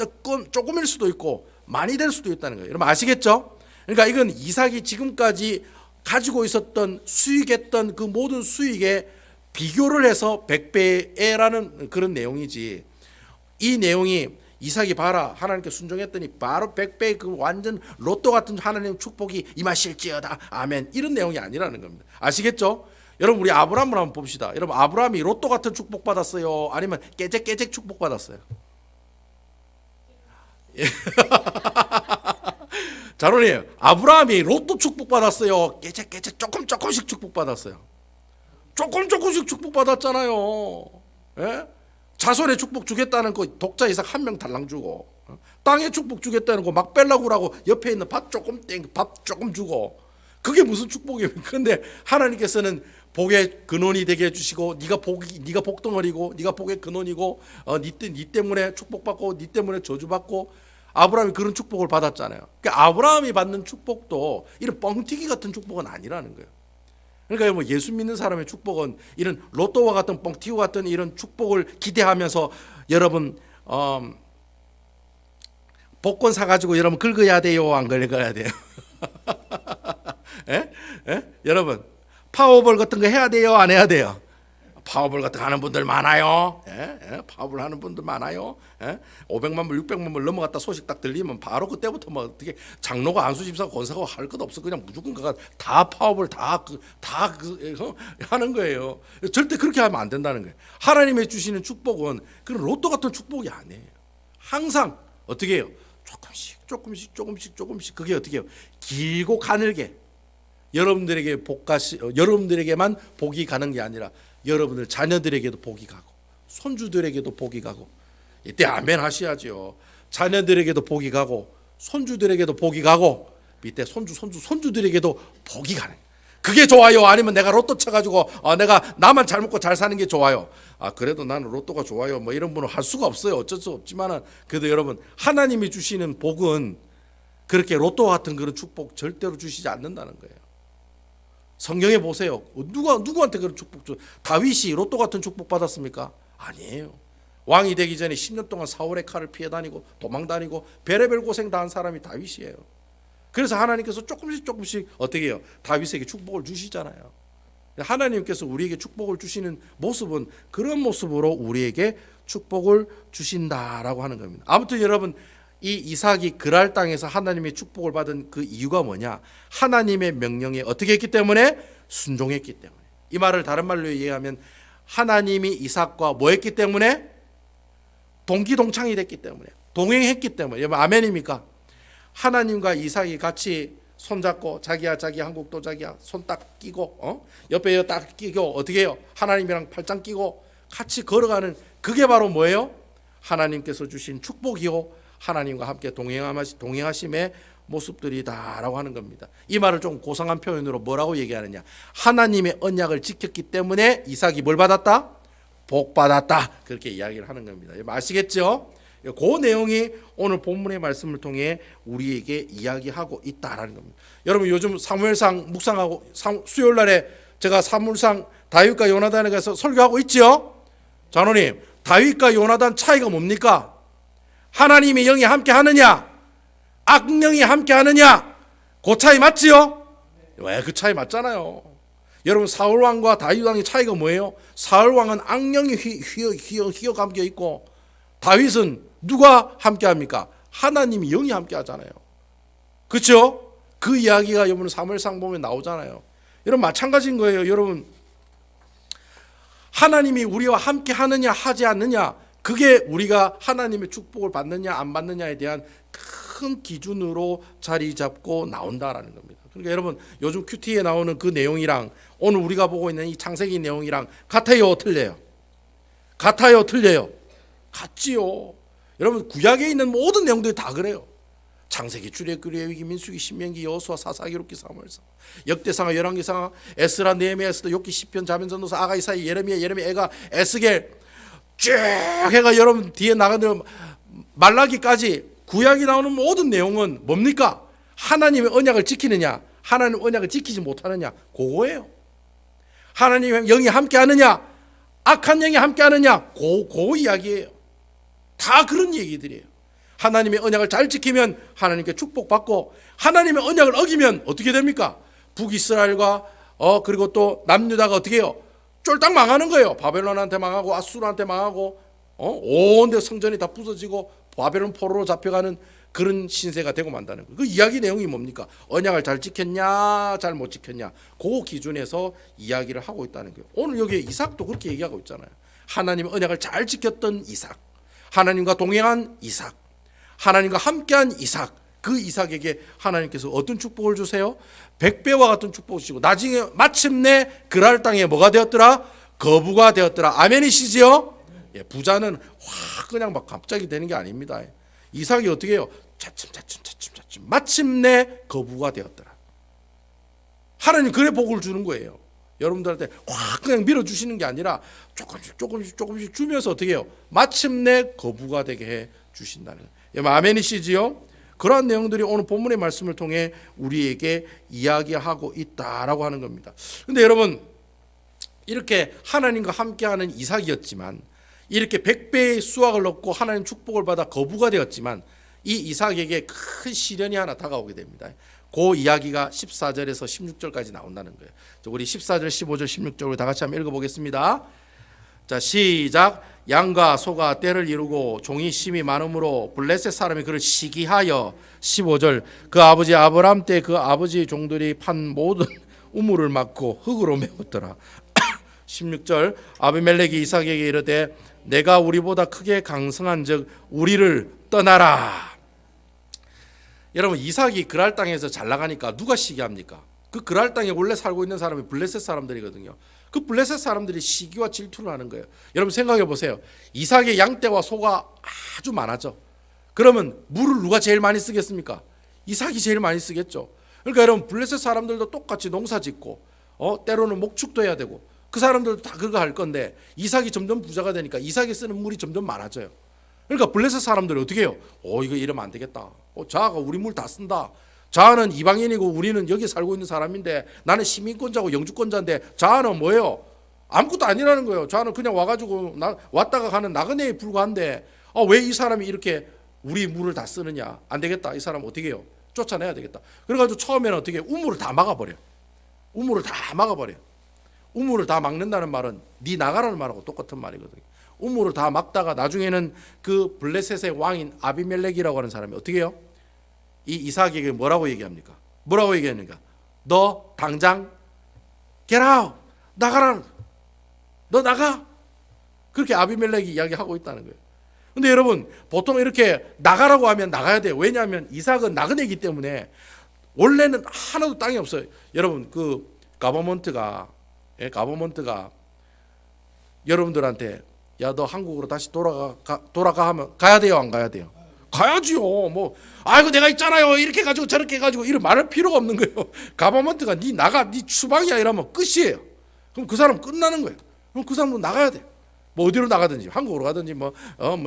조금일 수도 있고 많이 될 수도 있다는 거예요. 여러분 아시겠죠? 그러니까 이건 이삭이 지금까지 가지고 있었던 수익했던 그 모든 수익에 비교를 해서 100배라는 그런 내용이지. 이 내용이 이삭이 봐라 하나님께 순종했더니 바로 100배의 그 완전 로또 같은 하나님 축복이 임하실지어다 아멘 이런 내용이 아니라는 겁니다. 아시겠죠? 여러분 우리 아브라함을 한번 봅시다. 여러분 아브라함이 로또 같은 축복 받았어요? 아니면 깨잭깨잭 축복 받았어요? 자론이에요. 아브라함이 로또 축복 받았어요? 깨잭깨잭 조금씩 축복 받았어요? 조금씩 축복 받았잖아요. 예? 자손의 축복 주겠다는 거 독자 이삭 한 명 달랑 주고 땅의 축복 주겠다는 거 막 뺄라고 옆에 있는 밥 조금 주고 그게 무슨 축복입니까? 그런데 하나님께서는 복의 근원이 되게 해주시고 네가 복덩어리고 네가 복의 근원이고 네 때문에 축복받고 네 때문에 저주받고 아브라함이 그런 축복을 받았잖아요. 그러니까 아브라함이 받는 축복도 이런 뻥튀기 같은 축복은 아니라는 거예요. 그러니까 뭐 예수 믿는 사람의 축복은 이런 로또와 같은 뻥튀기 같은 이런 축복을 기대하면서 여러분 복권 사가지고 여러분 긁어야 돼요? 안 긁어야 돼요? 에? 여러분 파워볼 같은 거 해야 돼요? 안 해야 돼요? 파워볼 같은 거 하는 분들 많아요. 파워볼 하는 분들 많아요. 500만 불, 600만 불 넘어갔다 소식 딱 들리면 바로 그때부터 뭐 어떻게 장로가 안수집사 권사가 할 것 없어. 그냥 무조건 그가 다 파워볼 하는 거예요. 절대 그렇게 하면 안 된다는 거예요. 하나님의 주시는 축복은 그런 로또 같은 축복이 아니에요. 항상 어떻게 해요? 조금씩 그게 어떻게 해요? 길고 가늘게 여러분들에게만 복이 가는 게 아니라 여러분들 자녀들에게도 복이 가고 손주들에게도 복이 가고 이때 아멘 하셔야죠. 자녀들에게도 복이 가고 손주들에게도 복이 가고 밑에 손주들에게도 복이 가는 그게 좋아요? 아니면 내가 로또 쳐가지고 내가 나만 잘 먹고 잘 사는 게 좋아요? 그래도 나는 로또가 좋아요. 뭐 이런 분은 할 수가 없어요. 어쩔 수 없지만은 그래도 여러분 하나님이 주시는 복은 그렇게 로또 같은 그런 축복 절대로 주시지 않는다는 거예요. 성경에 보세요. 누구한테 그런 축복 줘? 다윗이 로또 같은 축복 받았습니까? 아니에요. 왕이 되기 전에 10년 동안 사울의 칼을 피해 다니고 도망 다니고 별의별 고생 다 한 사람이 다윗이에요. 그래서 하나님께서 조금씩 어떻게 해요? 다윗에게 축복을 주시잖아요. 하나님께서 우리에게 축복을 주시는 모습은 그런 모습으로 우리에게 축복을 주신다라고 하는 겁니다. 아무튼 여러분, 이 이삭이 그랄 땅에서 하나님의 축복을 받은 그 이유가 뭐냐? 하나님의 명령에 어떻게 했기 때문에? 순종했기 때문에. 이 말을 다른 말로 이해하면 하나님이 이삭과 뭐 했기 때문에? 동기동창이 됐기 때문에, 동행했기 때문에. 여러분 아멘입니까? 하나님과 이삭이 같이 손잡고 자기야 한국도 자기야 손 딱 끼고 옆에 딱 끼고 어떻게 해요? 하나님이랑 팔짱 끼고 같이 걸어가는 그게 바로 뭐예요? 하나님께서 주신 축복이요 하나님과 함께 동행하심의 모습들이다라고 하는 겁니다. 이 말을 좀 고상한 표현으로 뭐라고 얘기하느냐? 하나님의 언약을 지켰기 때문에 이삭이 뭘 받았다? 복 받았다. 그렇게 이야기를 하는 겁니다. 아시겠죠? 그 내용이 오늘 본문의 말씀을 통해 우리에게 이야기하고 있다라는 겁니다. 여러분 요즘 사무엘상 묵상하고 수요일 날에 제가 사무엘상 다윗과 요나단에 가서 설교하고 있죠. 장로님, 다윗과 요나단 차이가 뭡니까? 하나님의 영이 함께 하느냐, 악령이 함께 하느냐, 그 차이 맞지요? 왜 그 차이 맞잖아요. 여러분 사울 왕과 다윗 왕의 차이가 뭐예요? 사울 왕은 악령이 휘어 감겨 있고 다윗은 누가 함께 합니까? 하나님이 영이 함께 하잖아요. 그렇죠? 그 이야기가 여러분 사무엘상 보면 나오잖아요. 여러분 마찬가지인 거예요. 여러분 하나님이 우리와 함께 하느냐 하지 않느냐, 그게 우리가 하나님의 축복을 받느냐 안 받느냐에 대한 큰 기준으로 자리 잡고 나온다라는 겁니다. 그러니까 여러분 요즘 큐티에 나오는 그 내용이랑 오늘 우리가 보고 있는 이 창세기 내용이랑 같아요, 틀려요? 같아요, 틀려요? 같지요. 여러분 구약에 있는 모든 내용들이 다 그래요. 창세기, 출애굽기, 레위기, 민수기, 신명기, 여호수아, 사사기, 기록기, 사무엘상, 역대상하, 열왕기상하, 에스라, 느헤미야, 에스더, 욥기, 시편, 자문전도서, 아가, 이사야, 예레미야, 에가, 에스겔 쭉 해가 여러분 뒤에 나가는 말라기까지 구약이 나오는 모든 내용은 뭡니까? 하나님의 언약을 지키느냐, 하나님의 언약을 지키지 못하느냐, 그거예요. 하나님의 영이 함께 하느냐, 악한 영이 함께 하느냐, 그 이야기예요. 다 그런 얘기들이에요. 하나님의 언약을 잘 지키면 하나님께 축복받고, 하나님의 언약을 어기면 어떻게 됩니까? 북이스라엘과 그리고 또 남유다가 어떻게 해요? 쫄딱 망하는 거예요. 바벨론한테 망하고 아수르한테 망하고 온 데 성전이 다 부서지고 바벨론 포로로 잡혀가는 그런 신세가 되고 만다는 거예요. 그 이야기 내용이 뭡니까? 언약을 잘 지켰냐 잘 못 지켰냐, 그 기준에서 이야기를 하고 있다는 거예요. 오늘 여기 이삭도 그렇게 얘기하고 있잖아요. 하나님의 언약을 잘 지켰던 이삭, 하나님과 동행한 이삭, 하나님과 함께한 이삭, 그 이삭에게 하나님께서 어떤 축복을 주세요? 100배와 같은 축복을 주시고 나중에 마침내 그랄 땅에 뭐가 되었더라? 거부가 되었더라. 아멘이시지요? 예, 부자는 확 그냥 막 갑자기 되는 게 아닙니다. 이삭이 어떻게 해요? 차츰 마침내 거부가 되었더라. 하나님 그래 복을 주는 거예요. 여러분들한테 확 그냥 밀어주시는 게 아니라 조금씩 주면서 어떻게 해요? 마침내 거부가 되게 해 주신다는 거예요. 여러분 아멘이시지요? 그러한 내용들이 오늘 본문의 말씀을 통해 우리에게 이야기하고 있다라고 하는 겁니다. 근데 여러분 이렇게 하나님과 함께하는 이삭이었지만, 이렇게 100배의 수확을 얻고 하나님 축복을 받아 거부가 되었지만, 이 이삭에게 큰 시련이 하나 다가오게 됩니다. 그 이야기가 14절에서 16절까지 나온다는 거예요. 우리 14절, 15절, 16절로 다 같이 한번 읽어보겠습니다. 자, 시작. 양과 소가 떼를 이루고 종이 심이 많음으로 블레셋 사람이 그를 시기하여, 15절, 그 아버지 아브람 때 그 아버지 종들이 판 모든 우물을 막고 흙으로 메웠더라. 16절, 아비멜렉이 이삭에게 이르되 내가 우리보다 크게 강성한즉 우리를 떠나라. 여러분 이삭이 그랄 땅에서 잘 나가니까 누가 시기합니까? 그 그랄 땅에 원래 살고 있는 사람이 블레셋 사람들이거든요. 그 블레셋 사람들이 시기와 질투를 하는 거예요. 여러분 생각해 보세요. 이삭의 양떼와 소가 아주 많았죠. 그러면 물을 누가 제일 많이 쓰겠습니까? 이삭이 제일 많이 쓰겠죠. 그러니까 여러분 블레셋 사람들도 똑같이 농사 짓고 때로는 목축도 해야 되고 그 사람들도 다 그거 할 건데, 이삭이 점점 부자가 되니까 이삭이 쓰는 물이 점점 많아져요. 그러니까 블레셋 사람들이 어떻게 해요? 이거 이러면 안 되겠다. 자가 우리 물 다 쓴다. 자는 이방인이고 우리는 여기 살고 있는 사람인데, 나는 시민권자고 영주권자인데 자는 뭐예요? 아무것도 아니라는 거예요. 저는 그냥 와가지고 왔다가 가는 나그네에 불과한데 왜 이 사람이 이렇게 우리 물을 다 쓰느냐. 안 되겠다. 이 사람 어떻게 해요? 쫓아내야 되겠다. 그래가지고 처음에는 어떻게 우물을 다 막아버려. 우물을 다 막아버려. 우물을 다 막는다는 말은 네 나가라는 말하고 똑같은 말이거든요. 우물을 다 막다가 나중에는 그 블레셋의 왕인 아비멜렉이라고 하는 사람이 어떻게 해요? 이 이삭에게 뭐라고 얘기합니까? 뭐라고 얘기합니까? 너 당장 get out, 나가라. 너 나가. 그렇게 아비멜렉이 이야기하고 있다는 거예요. 근데 여러분 보통 이렇게 나가라고 하면 나가야 돼요. 왜냐하면 이삭은 나그네이기 때문에 원래는 하나도 땅이 없어요. 여러분 그 가버먼트가 여러분들한테 야 너 한국으로 다시 돌아가 하면 가야 돼요, 안 가야 돼요? 가야지요. 뭐 아이고 내가 있잖아요. 이렇게 해가지고 저렇게 해가지고 이런 말할 필요가 없는 거예요. 가버먼트가 네 나가, 네 추방이야 이러면 끝이에요. 그럼 그 사람 끝나는 거예요. 그럼 그 사람은 나가야 돼. 뭐 어디로 나가든지 한국으로 가든지 뭐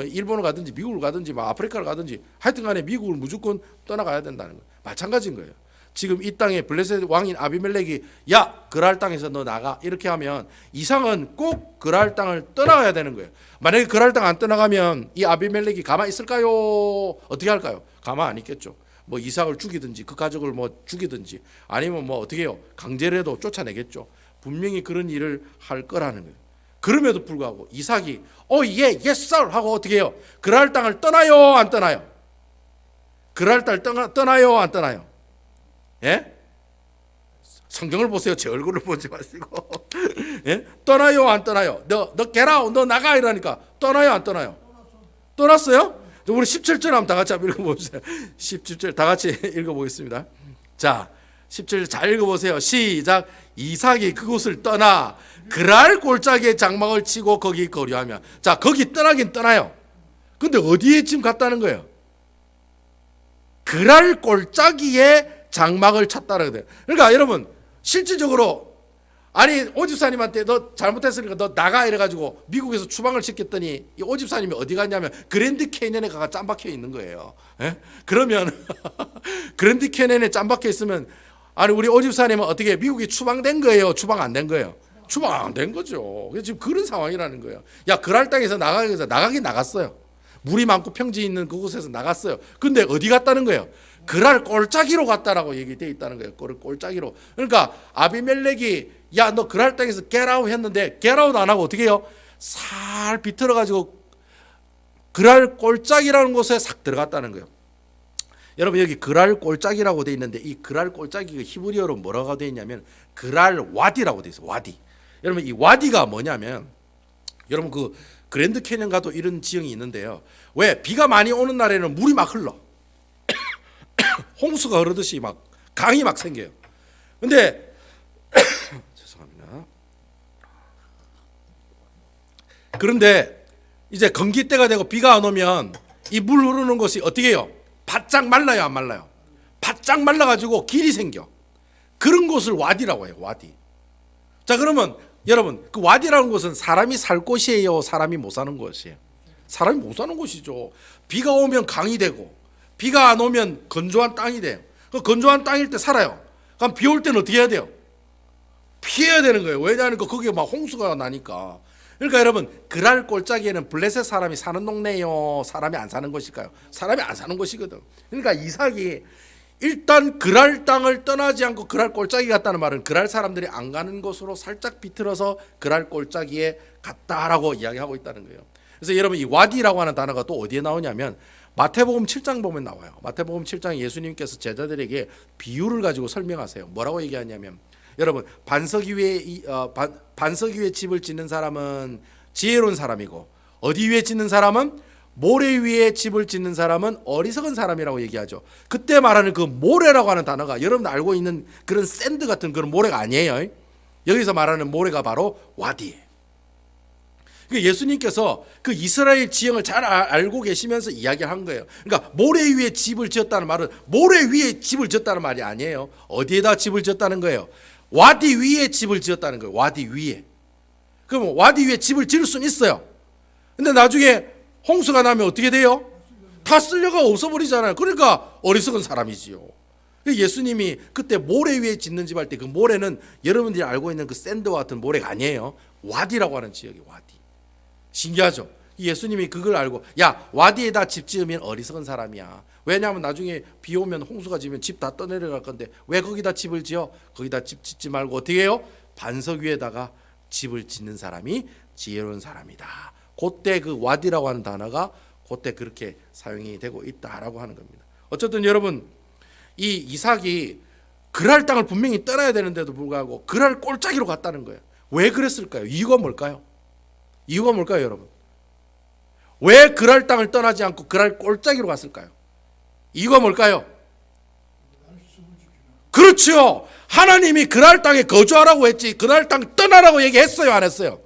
일본으로 가든지 미국으로 가든지 뭐 아프리카로 가든지 하여튼간에 미국을 무조건 떠나가야 된다는 거예요. 마찬가지인 거예요. 지금 이 땅에 블레셋 왕인 아비멜렉이 야 그랄 땅에서 너 나가 이렇게 하면 이삭은 꼭 그랄 땅을 떠나가야 되는 거예요. 만약에 그랄 땅 안 떠나가면 이 아비멜렉이 가만히 있을까요? 어떻게 할까요? 가만 안 있겠죠. 뭐 이삭을 죽이든지 그 가족을 뭐 죽이든지 아니면 뭐 어떻게 해요? 강제로라도 쫓아내겠죠. 분명히 그런 일을 할 거라는 거예요. 그럼에도 불구하고 이삭이 예, yes sir 하고 어떻게 해요? 그랄 땅을 떠나요, 안 떠나요? 그랄 땅을 떠나요, 안 떠나요? 예? 성경을 보세요. 제 얼굴을 보지 마시고. 예? 떠나요, 안 떠나요? 너 get out, 너 나가 이러니까 떠나요, 안 떠나요? 떠났어요? 우리 17절 한번 다 같이 한번 읽어보세요. 17절 다 같이 읽어보겠습니다. 자, 17절 잘 읽어보세요. 시작. 이삭이 그곳을 떠나 그랄 골짜기에 장막을 치고 거기 거류하며. 자, 거기 떠나긴 떠나요. 근데 어디에 지금 갔다는 거예요? 그랄 골짜기에 장막을 쳤다는 거예요. 그러니까 여러분 실질적으로 아니 오집사님한테 너 잘못했으니까 너 나가 이래가지고 미국에서 추방을 시켰더니 이 오집사님이 어디 갔냐면 그랜드 캐니언에 가가 짬박혀 있는 거예요. 예? 그러면 그랜드 캐니언에 짬박혀 있으면 아니 우리 오집사님은 어떻게 미국이 추방된 거예요? 추방 안 된 거예요? 추방 안 된 거죠. 지금 그런 상황이라는 거예요. 야 그랄 땅에서 나가긴 나갔어요. 물이 많고 평지 있는 그곳에서 나갔어요. 근데 어디 갔다는 거예요? 그랄 골짜기로 갔다라고 얘기되어 있다는 거예요. 골짜기로. 그러니까 아비멜렉이 야 너 그랄 땅에서 get out 했는데 get out 안 하고 어떻게 해요? 살 비틀어 가지고 그랄 골짜기라는 곳에 싹 들어갔다는 거예요. 여러분 여기 그랄 골짜기라고 되어 있는데 이 그랄 골짜기가 히브리어로 뭐라고 되어 있냐면 그랄 와디라고 되어 있어요. 와디. 여러분 이 와디가 뭐냐면 여러분 그 그랜드 캐니언 가도 이런 지형이 있는데요. 왜 비가 많이 오는 날에는 물이 막 흘러. 홍수가 흐르듯이 막 강이 막 생겨요. 근데 죄송합니다. 그런데 이제 건기 때가 되고 비가 안 오면 이 물 흐르는 곳이 어떻게 해요? 바짝 말라요, 안 말라요? 바짝 말라가지고 길이 생겨. 그런 곳을 와디라고 해요. 와디. 자 그러면 여러분 그 와디라는 곳은 사람이 살 곳이에요, 사람이 못 사는 곳이에요? 사람이 못 사는 곳이죠. 비가 오면 강이 되고 비가 안 오면 건조한 땅이 돼요. 그 건조한 땅일 때 살아요. 그럼 비 올 때는 어떻게 해야 돼요? 피해야 되는 거예요. 왜냐하면 거기에 막 홍수가 나니까. 그러니까 여러분 그랄 골짜기에는 블레셋 사람이 사는 동네요, 사람이 안 사는 곳일까요? 사람이 안 사는 곳이거든. 그러니까 이삭이 일단 그랄 땅을 떠나지 않고 그랄 골짜기 갔다는 말은 그랄 사람들이 안 가는 곳으로 살짝 비틀어서 그랄 골짜기에 갔다라고 이야기하고 있다는 거예요. 그래서 여러분 이 와디라고 하는 단어가 또 어디에 나오냐면 마태복음 7장 보면 나와요. 마태복음 7장 예수님께서 제자들에게 비유를 가지고 설명하세요. 뭐라고 얘기하냐면 여러분 반석 위에 집을 짓는 사람은 지혜로운 사람이고 어디 위에 짓는 사람은 모래 위에 집을 짓는 사람은 어리석은 사람이라고 얘기하죠. 그때 말하는 그 모래라고 하는 단어가 여러분 알고 있는 그런 샌드 같은 그런 모래가 아니에요. 여기서 말하는 모래가 바로 와디예요. 예수님께서 그 이스라엘 지형을 잘 알고 계시면서 이야기를 한 거예요. 그러니까 모래 위에 집을 지었다는 말은 모래 위에 집을 지었다는 말이 아니에요. 어디에다 집을 지었다는 거예요? 와디 위에 집을 지었다는 거예요. 와디 위에. 그럼 와디 위에 집을 지을 수는 있어요. 근데 나중에 홍수가 나면 어떻게 돼요? 다 쓸려가 없어버리잖아요. 그러니까 어리석은 사람이지요. 예수님이 그때 모래 위에 짓는 집 할 때 그 모래는 여러분들이 알고 있는 그 샌드와 같은 모래가 아니에요. 와디라고 하는 지역이 와디. 신기하죠? 예수님이 그걸 알고 야 와디에다 집 지으면 어리석은 사람이야. 왜냐하면 나중에 비 오면 홍수가 지면 집 다 떠내려갈 건데 왜 거기다 집을 지어? 거기다 집 짓지 말고 어떻게 해요? 반석 위에다가 집을 짓는 사람이 지혜로운 사람이다. 그때 그 와디라고 하는 단어가 그때 그렇게 사용이 되고 있다라고 하는 겁니다. 어쨌든 여러분 이 이삭이 그랄 땅을 분명히 떠나야 되는데도 불구하고 그랄 꼴짜기로 갔다는 거예요. 왜 그랬을까요? 이유가 뭘까요? 이유가 뭘까요, 여러분? 왜 그랄 땅을 떠나지 않고 그랄 꼴짜기로 갔을까요? 이유가 뭘까요? 그렇죠. 하나님이 그랄 땅에 거주하라고 했지 그랄 땅 떠나라고 얘기했어요, 안 했어요?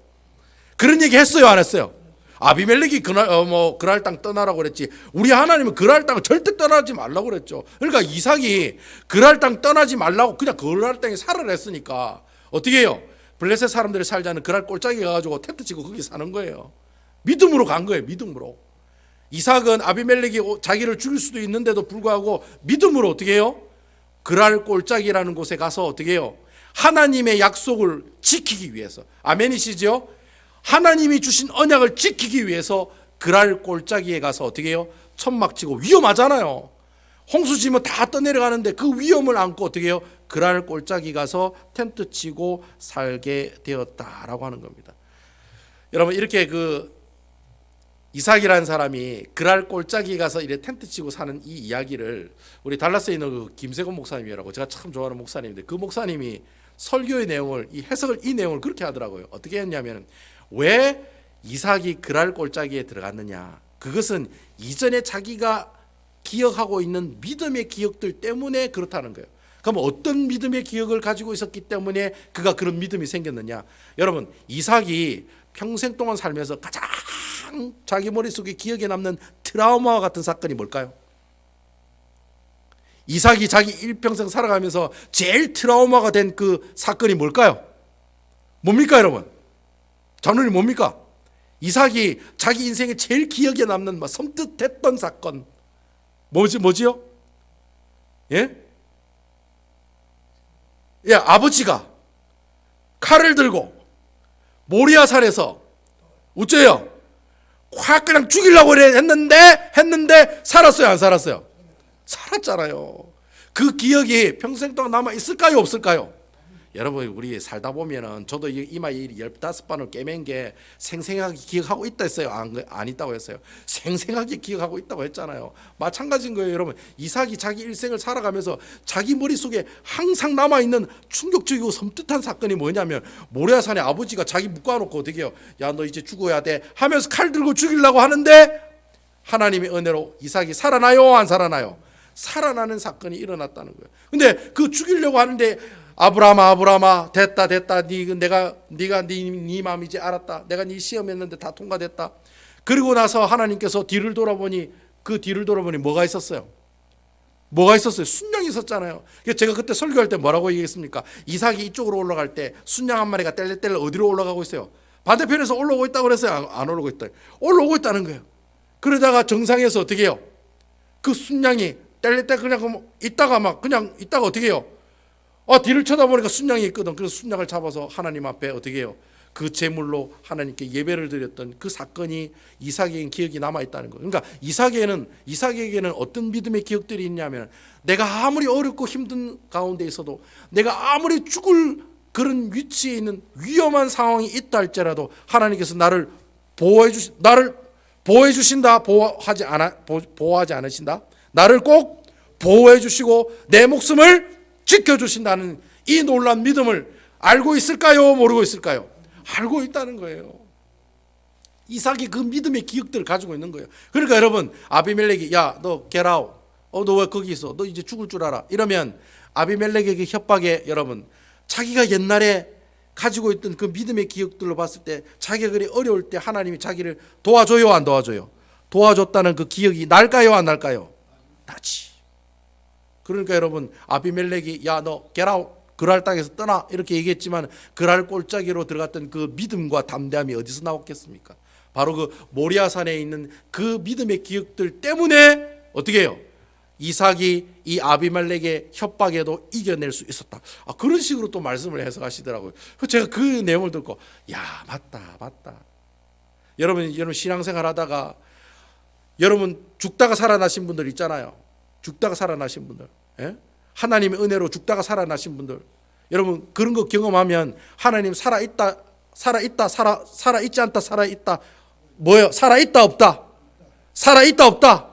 그런 얘기 했어요, 안 했어요? 아비멜렉이 그랄 땅 떠나라고 그랬지 우리 하나님은 그랄 땅을 절대 떠나지 말라고 그랬죠. 그러니까 이삭이 그랄 땅 떠나지 말라고 그냥 그랄 땅에 살아라 했으니까 어떻게 해요? 블레셋 사람들이 살자는 그랄 꼴짜기 가가지고 텐트 치고 거기 사는 거예요. 믿음으로 간 거예요. 믿음으로. 이삭은 아비멜렉이 자기를 죽일 수도 있는데도 불구하고 믿음으로 어떻게 해요? 그랄 꼴짜기라는 곳에 가서 어떻게 해요? 하나님의 약속을 지키기 위해서. 아멘이시죠? 하나님이 주신 언약을 지키기 위해서 그랄 꼴짜기에 가서 어떻게 해요? 천막 치고 위험하잖아요. 홍수 지면 다 떠내려가는데 그 위험을 안고 어떻게 해요? 그랄 꼴짜기 가서 텐트 치고 살게 되었다라고 하는 겁니다. 여러분 이렇게 그 이삭이라는 사람이 그랄 꼴짜기 가서 이래 텐트 치고 사는 이 이야기를 우리 달라스에 있는 그 김세곤 목사님이라고 제가 참 좋아하는 목사님인데 그 목사님이 설교의 내용을 이 해석을 이 내용을 그렇게 하더라고요. 어떻게 했냐면 왜 이삭이 그랄 꼴짜기에 들어갔느냐? 그것은 이전에 자기가 기억하고 있는 믿음의 기억들 때문에 그렇다는 거예요. 그럼 어떤 믿음의 기억을 가지고 있었기 때문에 그가 그런 믿음이 생겼느냐? 여러분 이삭이 평생 동안 살면서 가장 자기 머릿속에 기억에 남는 트라우마와 같은 사건이 뭘까요? 이삭이 자기 일평생 살아가면서 제일 트라우마가 된 그 사건이 뭘까요? 뭡니까 여러분? 장로님 뭡니까? 이삭이 자기 인생에 제일 기억에 남는 섬뜩했던 사건 뭐지요? 예? 예, 아버지가 칼을 들고 모리아산에서 어째요? 확 그냥 죽이려고 했는데 살았어요, 안 살았어요? 살았잖아요. 그 기억이 평생 동안 남아 있을까요, 없을까요? 여러분 우리 살다 보면은 저도 이마 15번을 깨맨 게 생생하게 기억하고 있다 했어요? 안 있다고 했어요? 생생하게 기억하고 있다고 했잖아요. 마찬가지인 거예요. 여러분 이삭이 자기 일생을 살아가면서 자기 머릿속에 항상 남아있는 충격적이고 섬뜩한 사건이 뭐냐면 모리아산에 아버지가 자기 묶어놓고 어떻게 해요? 야 너 이제 죽어야 돼 하면서 칼 들고 죽이려고 하는데 하나님의 은혜로 이삭이 살아나요, 안 살아나요? 살아나는 사건이 일어났다는 거예요. 근데 그 죽이려고 하는데 아브라함아 됐다 네가 네 마음이지 알았다. 내가 네 시험했는데 다 통과됐다. 그리고 나서 하나님께서 뒤를 돌아보니 뭐가 있었어요? 뭐가 있었어요? 순양이 있었잖아요. 제가 그때 설교할 때 뭐라고 얘기했습니까? 이삭이 이쪽으로 올라갈 때 순양 한 마리가 뗄래뗄래 어디로 올라가고 있어요? 반대편에서 올라오고 있다고 그랬어요? 안 올라오고 있다. 올라오고 있다는 거예요. 그러다가 정상에서 어떻게 해요? 그 순양이 뗄래뗄래 그냥 있다가 어떻게 해요? 뒤를 쳐다보니까 순양이 있거든. 그래서 순양을 잡아서 하나님 앞에 어떻게 해요? 그 제물로 하나님께 예배를 드렸던 그 사건이 이삭에게는 기억이 남아있다는 거예요. 그러니까 이삭에게는 어떤 믿음의 기억들이 있냐면 내가 아무리 어렵고 힘든 가운데 있어도 내가 아무리 죽을 그런 위치에 있는 위험한 상황이 있다 할지라도 하나님께서 나를 보호해 주신다. 보호하지 않으신다. 나를 꼭 보호해 주시고 내 목숨을 지켜주신다는 이 놀라운 믿음을 알고 있을까요? 모르고 있을까요? 알고 있다는 거예요. 이삭이 그 믿음의 기억들을 가지고 있는 거예요. 그러니까 여러분 아비멜렉이 야 너 get out. 너 왜 거기 있어? 너 이제 죽을 줄 알아. 이러면 아비멜렉에게 협박에 여러분 자기가 옛날에 가지고 있던 그 믿음의 기억들로 봤을 때 자기가 그리 어려울 때 하나님이 자기를 도와줘요, 안 도와줘요? 도와줬다는 그 기억이 날까요, 안 날까요? 나지. 그러니까 여러분 아비멜렉이 야 너 get out. 그랄 땅에서 떠나 이렇게 얘기했지만 그랄 꼴짜기로 들어갔던 그 믿음과 담대함이 어디서 나왔겠습니까? 바로 그 모리아산에 있는 그 믿음의 기억들 때문에 어떻게 해요? 이삭이 이 아비멜렉의 협박에도 이겨낼 수 있었다. 그런 식으로 또 말씀을 해석하시더라고요. 제가 그 내용을 듣고 야 맞다. 여러분 신앙생활 하다가 여러분 죽다가 살아나신 분들 있잖아요. 죽다가 살아나신 분들, 예? 하나님의 은혜로 죽다가 살아나신 분들, 여러분 그런 거 경험하면 하나님 살아있다, 살아있지 않다, 살아있다, 뭐예요? 살아있다 없다, 살아있다 없다.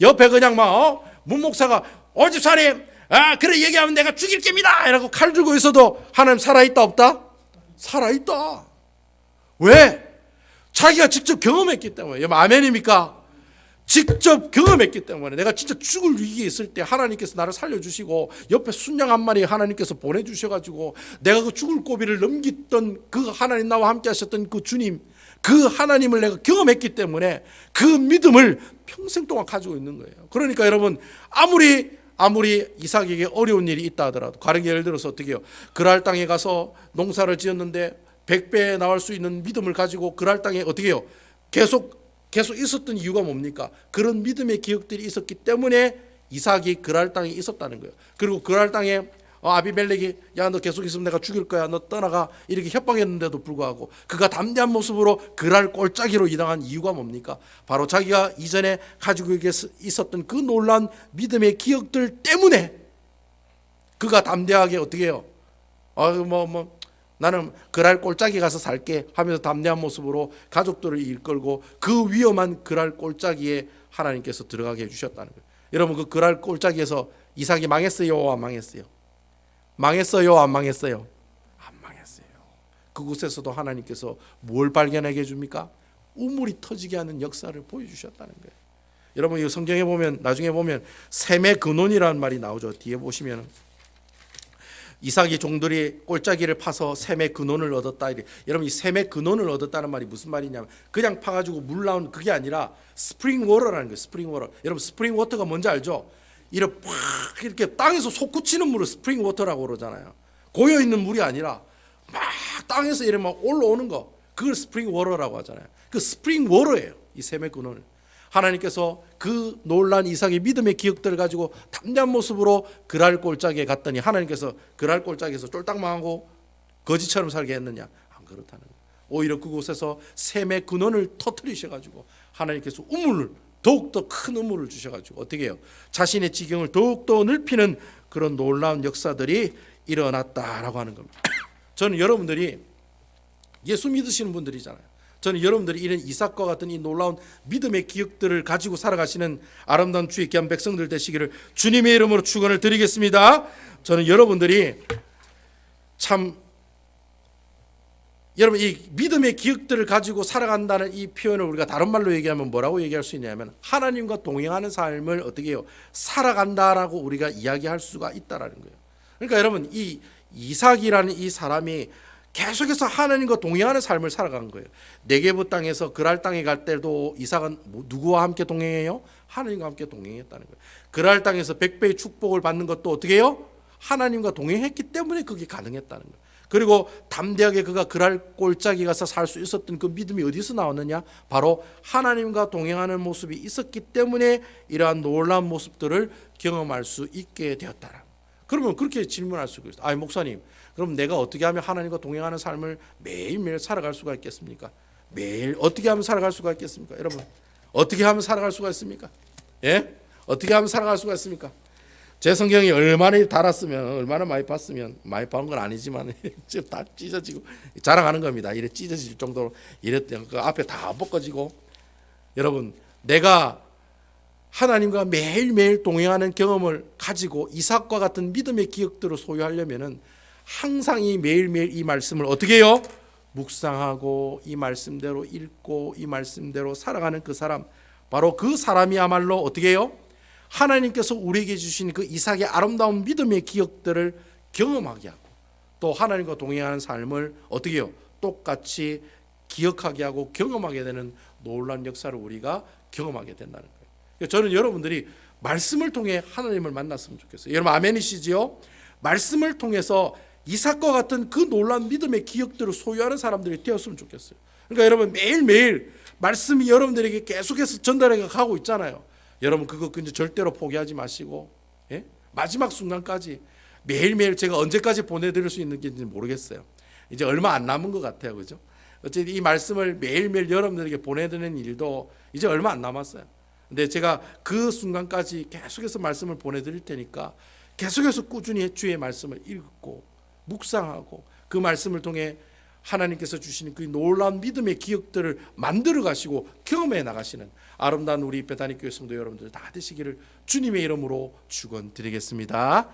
옆에 그냥 막 문목사가 집사님 그래 얘기하면 내가 죽일 겁니다 이라고 칼 들고 있어도 하나님 살아있다 없다? 살아있다. 왜? 자기가 직접 경험했기 때문에. 여러분 아멘입니까? 직접 경험했기 때문에. 내가 진짜 죽을 위기에 있을 때 하나님께서 나를 살려주시고 옆에 순양 한 마리 하나님께서 보내주셔가지고 내가 그 죽을 고비를 넘겼던 그 하나님 나와 함께 하셨던 그 주님, 그 하나님을 내가 경험했기 때문에 그 믿음을 평생 동안 가지고 있는 거예요. 그러니까 여러분 아무리 이삭에게 어려운 일이 있다 하더라도, 가령 예를 들어서 어떻게 해요? 그랄 땅에 가서 농사를 지었는데 100배 나올 수 있는 믿음을 가지고 그랄 땅에 어떻게 해요? 계속 있었던 이유가 뭡니까? 그런 믿음의 기억들이 있었기 때문에 이삭이 그랄 땅에 있었다는 거예요. 그리고 그랄 땅에 아비멜렉이 야 너 계속 있으면 내가 죽일 거야, 너 떠나가 이렇게 협박했는데도 불구하고 그가 담대한 모습으로 그랄 골짜기로 이동한 이유가 뭡니까? 바로 자기가 이전에 가지고 있었던 그 놀라운 믿음의 기억들 때문에 그가 담대하게 어떻게 해요? 나는 그랄 골짜기 가서 살게 하면서 담대한 모습으로 가족들을 이끌고 그 위험한 그랄 골짜기에 하나님께서 들어가게 해주셨다는 거예요. 여러분 그 그랄 골짜기에서 이삭이 망했어요? 안 망했어요? 망했어요? 안 망했어요? 안 망했어요. 그곳에서도 하나님께서 뭘 발견하게 해줍니까? 우물이 터지게 하는 역사를 보여주셨다는 거예요. 여러분 이 성경에 보면 나중에 보면 셈의 근원이라는 말이 나오죠. 뒤에 보시면 이삭이 종들이 골짜기를 파서 셈의 근원을 얻었다. 여러분 이 셈의 근원을 얻었다는 말이 무슨 말이냐면 그냥 파가지고 물 나온 그게 아니라 스프링 워터라는 거예요. 스프링 워터. 여러분 스프링 워터가 뭔지 알죠? 이렇게 땅에서 솟구치는 물을 스프링 워터라고 그러잖아요. 고여 있는 물이 아니라 막 땅에서 이렇게 막 올라오는 거, 그걸 스프링 워터라고 하잖아요. 그 스프링 워터예요. 이 셈의 근원을. 하나님께서 그 놀란 이삭의 믿음의 기억들을 가지고 담대한 모습으로 그랄 골짜기에 갔더니 하나님께서 그랄 골짜기에서 쫄딱 망하고 거지처럼 살게 했느냐? 안 그렇다는 거예요. 오히려 그곳에서 셈의 근원을 터뜨리셔가지고 하나님께서 우물을 더욱더 큰 우물을 주셔가지고 어떻게 해요? 자신의 지경을 더욱더 넓히는 그런 놀라운 역사들이 일어났다라고 하는 겁니다. 저는 여러분들이 예수 믿으시는 분들이잖아요. 저는 여러분들이 이런 이삭과 같은 이 놀라운 믿음의 기억들을 가지고 살아가시는 아름다운 주의 귀한 백성들 되시기를 주님의 이름으로 축원을 드리겠습니다. 저는 여러분들이 참 여러분 이 믿음의 기억들을 가지고 살아간다는 이 표현을 우리가 다른 말로 얘기하면 뭐라고 얘기할 수 있냐면 하나님과 동행하는 삶을 어떻게 해요? 살아간다라고 우리가 이야기할 수가 있다라는 거예요. 그러니까 여러분 이 이삭이라는 이 사람이 계속해서 하나님과 동행하는 삶을 살아간 거예요. 네게부 땅에서 그랄 땅에 갈 때도 이삭은 누구와 함께 동행해요? 하나님과 함께 동행했다는 거예요. 그랄 땅에서 100배의 축복을 받는 것도 어떻게 해요? 하나님과 동행했기 때문에 그게 가능했다는 거예요. 그리고 담대하게 그가 그랄 골짜기 가서 살 수 있었던 그 믿음이 어디서 나왔느냐? 바로 하나님과 동행하는 모습이 있었기 때문에 이러한 놀라운 모습들을 경험할 수 있게 되었다라. 그러면 그렇게 질문할 수가 있어요. 목사님, 그럼 내가 어떻게 하면 하나님과 동행하는 삶을 매일매일 살아갈 수가 있겠습니까? 매일 어떻게 하면 살아갈 수가 있겠습니까? 여러분 어떻게 하면 살아갈 수가 있습니까? 예? 어떻게 하면 살아갈 수가 있습니까? 제 성경이 얼마나 달았으면, 얼마나 많이 봤으면, 많이 본 건 아니지만 지금 다 찢어지고 자랑하는 겁니다. 이래 찢어질 정도로 이래 그 앞에 다 벗겨지고. 여러분 내가 하나님과 매일매일 동행하는 경험을 가지고 이삭과 같은 믿음의 기억들을 소유하려면은 항상 이 매일매일 이 말씀을 어떻게 해요? 묵상하고 이 말씀대로 읽고 이 말씀대로 살아가는 그 사람, 바로 그 사람이야말로 어떻게 해요? 하나님께서 우리에게 주신 그 이삭의 아름다운 믿음의 기억들을 경험하게 하고 또 하나님과 동행하는 삶을 어떻게 해요? 똑같이 기억하게 하고 경험하게 되는 놀라운 역사를 우리가 경험하게 된다는 거예요. 저는 여러분들이 말씀을 통해 하나님을 만났으면 좋겠어요. 여러분 아멘이시지요? 말씀을 통해서 이삭과 같은 그 놀라운 믿음의 기억들을 소유하는 사람들이 되었으면 좋겠어요. 그러니까 여러분 매일매일 말씀이 여러분들에게 계속해서 전달해 가고 있잖아요. 여러분 그거 근데 절대로 포기하지 마시고, 예? 마지막 순간까지 매일매일 제가 언제까지 보내드릴 수 있는지 모르겠어요. 이제 얼마 안 남은 것 같아요, 그죠? 어쨌든 이 말씀을 매일매일 여러분들에게 보내드리는 일도 이제 얼마 안 남았어요. 근데 제가 그 순간까지 계속해서 말씀을 보내드릴 테니까 계속해서 꾸준히 주의 말씀을 읽고 묵상하고 그 말씀을 통해 하나님께서 주시는 그 놀라운 믿음의 기억들을 만들어 가시고 경험해 나가시는 아름다운 우리 베다니 교회 성도 여러분들 다 되시기를 주님의 이름으로 축원드리겠습니다.